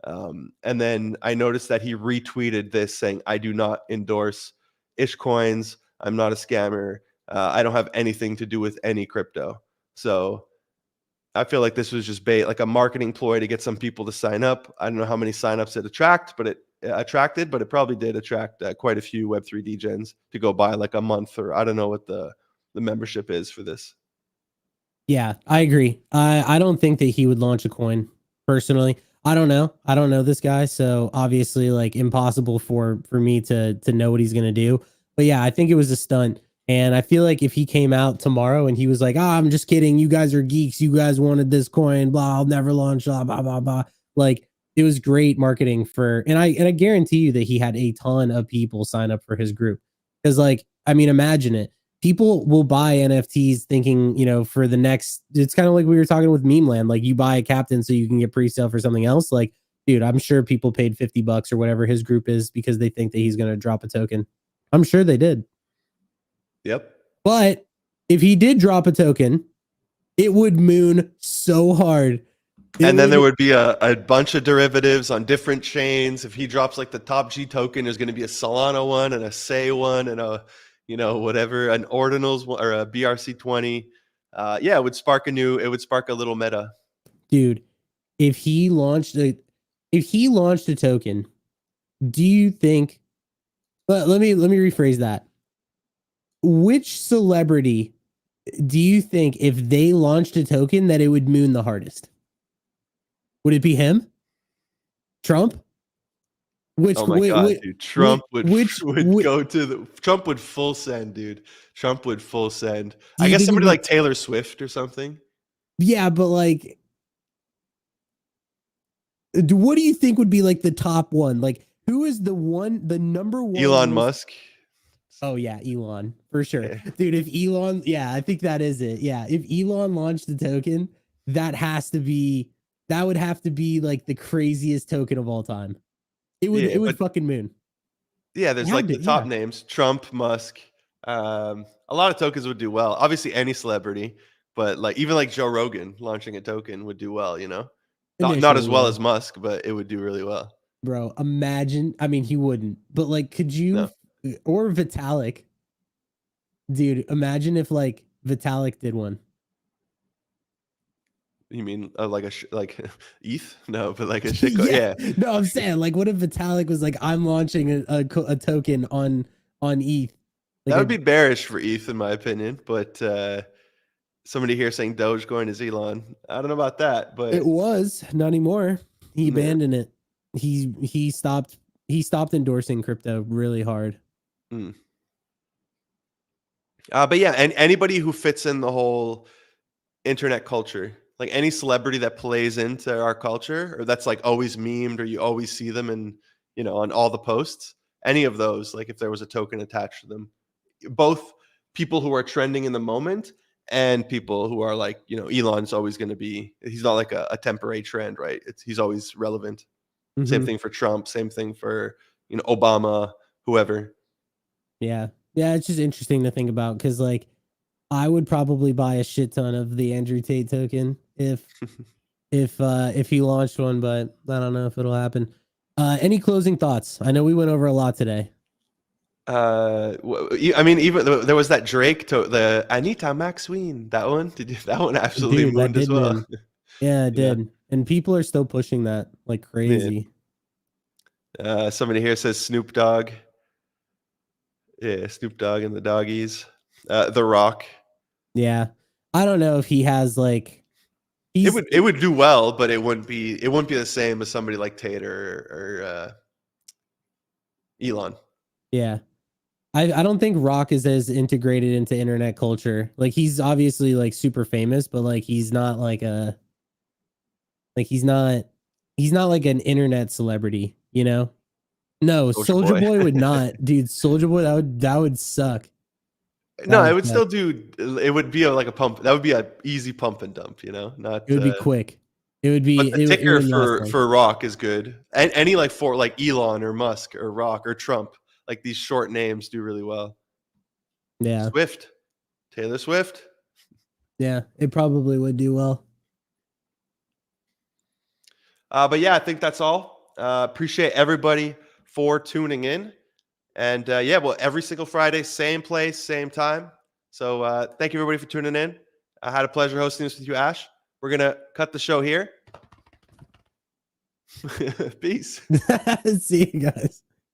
Speaker 1: And then I noticed that he retweeted this saying, I do not endorse ish coins. I'm not a scammer. I don't have anything to do with any crypto. So I feel like this was just bait, like a marketing ploy to get some people to sign up. I don't know how many signups it attracted, but it probably did attract quite a few Web3 degens to go buy like a month, or I don't know what the membership is for this.
Speaker 2: Yeah, I agree. I don't think that he would launch a coin personally. I don't know. I don't know this guy, so obviously like impossible for me to know what he's gonna do. But yeah, I think it was a stunt. And I feel like if he came out tomorrow and he was like, I'm just kidding. You guys are geeks. You guys wanted this coin. Blah, I'll never launch. Blah, blah, blah, blah. Like, it was great marketing for, and I guarantee you that he had a ton of people sign up for his group. Because, like, I mean, imagine it. People will buy NFTs thinking, for the next, it's kind of like we were talking with Meme Land. Like, you buy a captain so you can get pre-sale for something else. Like, dude, I'm sure people paid $50 or whatever his group is because they think that he's going to drop a token. I'm sure they did.
Speaker 1: Yep.
Speaker 2: But if he did drop a token, it would moon so hard.
Speaker 1: And then there would be a bunch of derivatives on different chains. If he drops like the top G token, there's going to be a Solana one and a Say one and a, whatever, an Ordinals or a BRC20. Yeah, it would spark a little meta.
Speaker 2: Dude, if he launched a token, do you think, let me rephrase that. Which celebrity do you think if they launched a token that it would moon the hardest? Would it be him? Trump?
Speaker 1: Oh my god, dude! Trump would full send, dude. Trump would full send. I guess somebody like Taylor Swift or something.
Speaker 2: Yeah, but like, what do you think would be like the top one? Like, who is the number one?
Speaker 1: Elon Musk.
Speaker 2: Oh yeah, Elon for sure, dude. If Elon, I think that is it. Yeah, if Elon launched the token, that would have to be like the craziest token of all time. It would fucking moon.
Speaker 1: Yeah, there's like the top names: Trump, Musk. A lot of tokens would do well. Obviously, any celebrity, but like even like Joe Rogan launching a token would do well. Not as well as Musk, but it would do really well.
Speaker 2: Bro, imagine. I mean, he wouldn't, but like, could you? No. Or Vitalik, dude. Imagine if like Vitalik did one.
Speaker 1: You mean like ETH? No, but like a shitcoin. Yeah.
Speaker 2: No, I'm saying like, what if Vitalik was like, I'm launching a token on ETH?
Speaker 1: Like, that would be bearish for ETH, in my opinion. But somebody here saying Dogecoin is Elon. I don't know about that, but
Speaker 2: it was not anymore. He abandoned it. He stopped endorsing crypto really hard.
Speaker 1: But yeah, and anybody who fits in the whole internet culture, like any celebrity that plays into our culture, or that's like always memed, or you always see them in, on all the posts, any of those, like if there was a token attached to them, both people who are trending in the moment and people who are like, Elon's always going to be, he's not like a temporary trend, right? He's always relevant. Mm-hmm. Same thing for Trump, same thing for, Obama, whoever.
Speaker 2: Yeah. Yeah, it's just interesting to think about because, like, I would probably buy a shit ton of the Andrew Tate token if he launched one, but I don't know if it'll happen. Any closing thoughts? I know we went over a lot today.
Speaker 1: I mean, even there was that Drake the Anita Maxween. That one, that one absolutely mooned as well.
Speaker 2: Moon. Yeah, it did, and people are still pushing that like crazy.
Speaker 1: Somebody here says Snoop Dogg. Yeah, Snoop Dogg and the Doggies. The Rock.
Speaker 2: Yeah, I don't know if he has like.
Speaker 1: It would do well, but it wouldn't be the same as somebody like Tate or Elon.
Speaker 2: Yeah, I don't think Rock is as integrated into internet culture. Like he's obviously like super famous, but like he's not like he's not like an internet celebrity, No, Soulja Boy would not, dude. Soulja Boy, that would suck.
Speaker 1: No, it would still do. It would be like a pump. That would be an easy pump and dump. Not.
Speaker 2: It would be quick. It would be.
Speaker 1: But the ticker for Rock is good. And any like for like Elon or Musk or Rock or Trump, like these short names do really well.
Speaker 2: Yeah.
Speaker 1: Taylor Swift.
Speaker 2: Yeah, it probably would do well.
Speaker 1: But yeah, I think that's all. Appreciate everybody for tuning in. And well, every single Friday, same place, same time. So thank you everybody for tuning in. I had a pleasure hosting this with you, Ash. We're going to cut the show here. Peace.
Speaker 2: See you guys.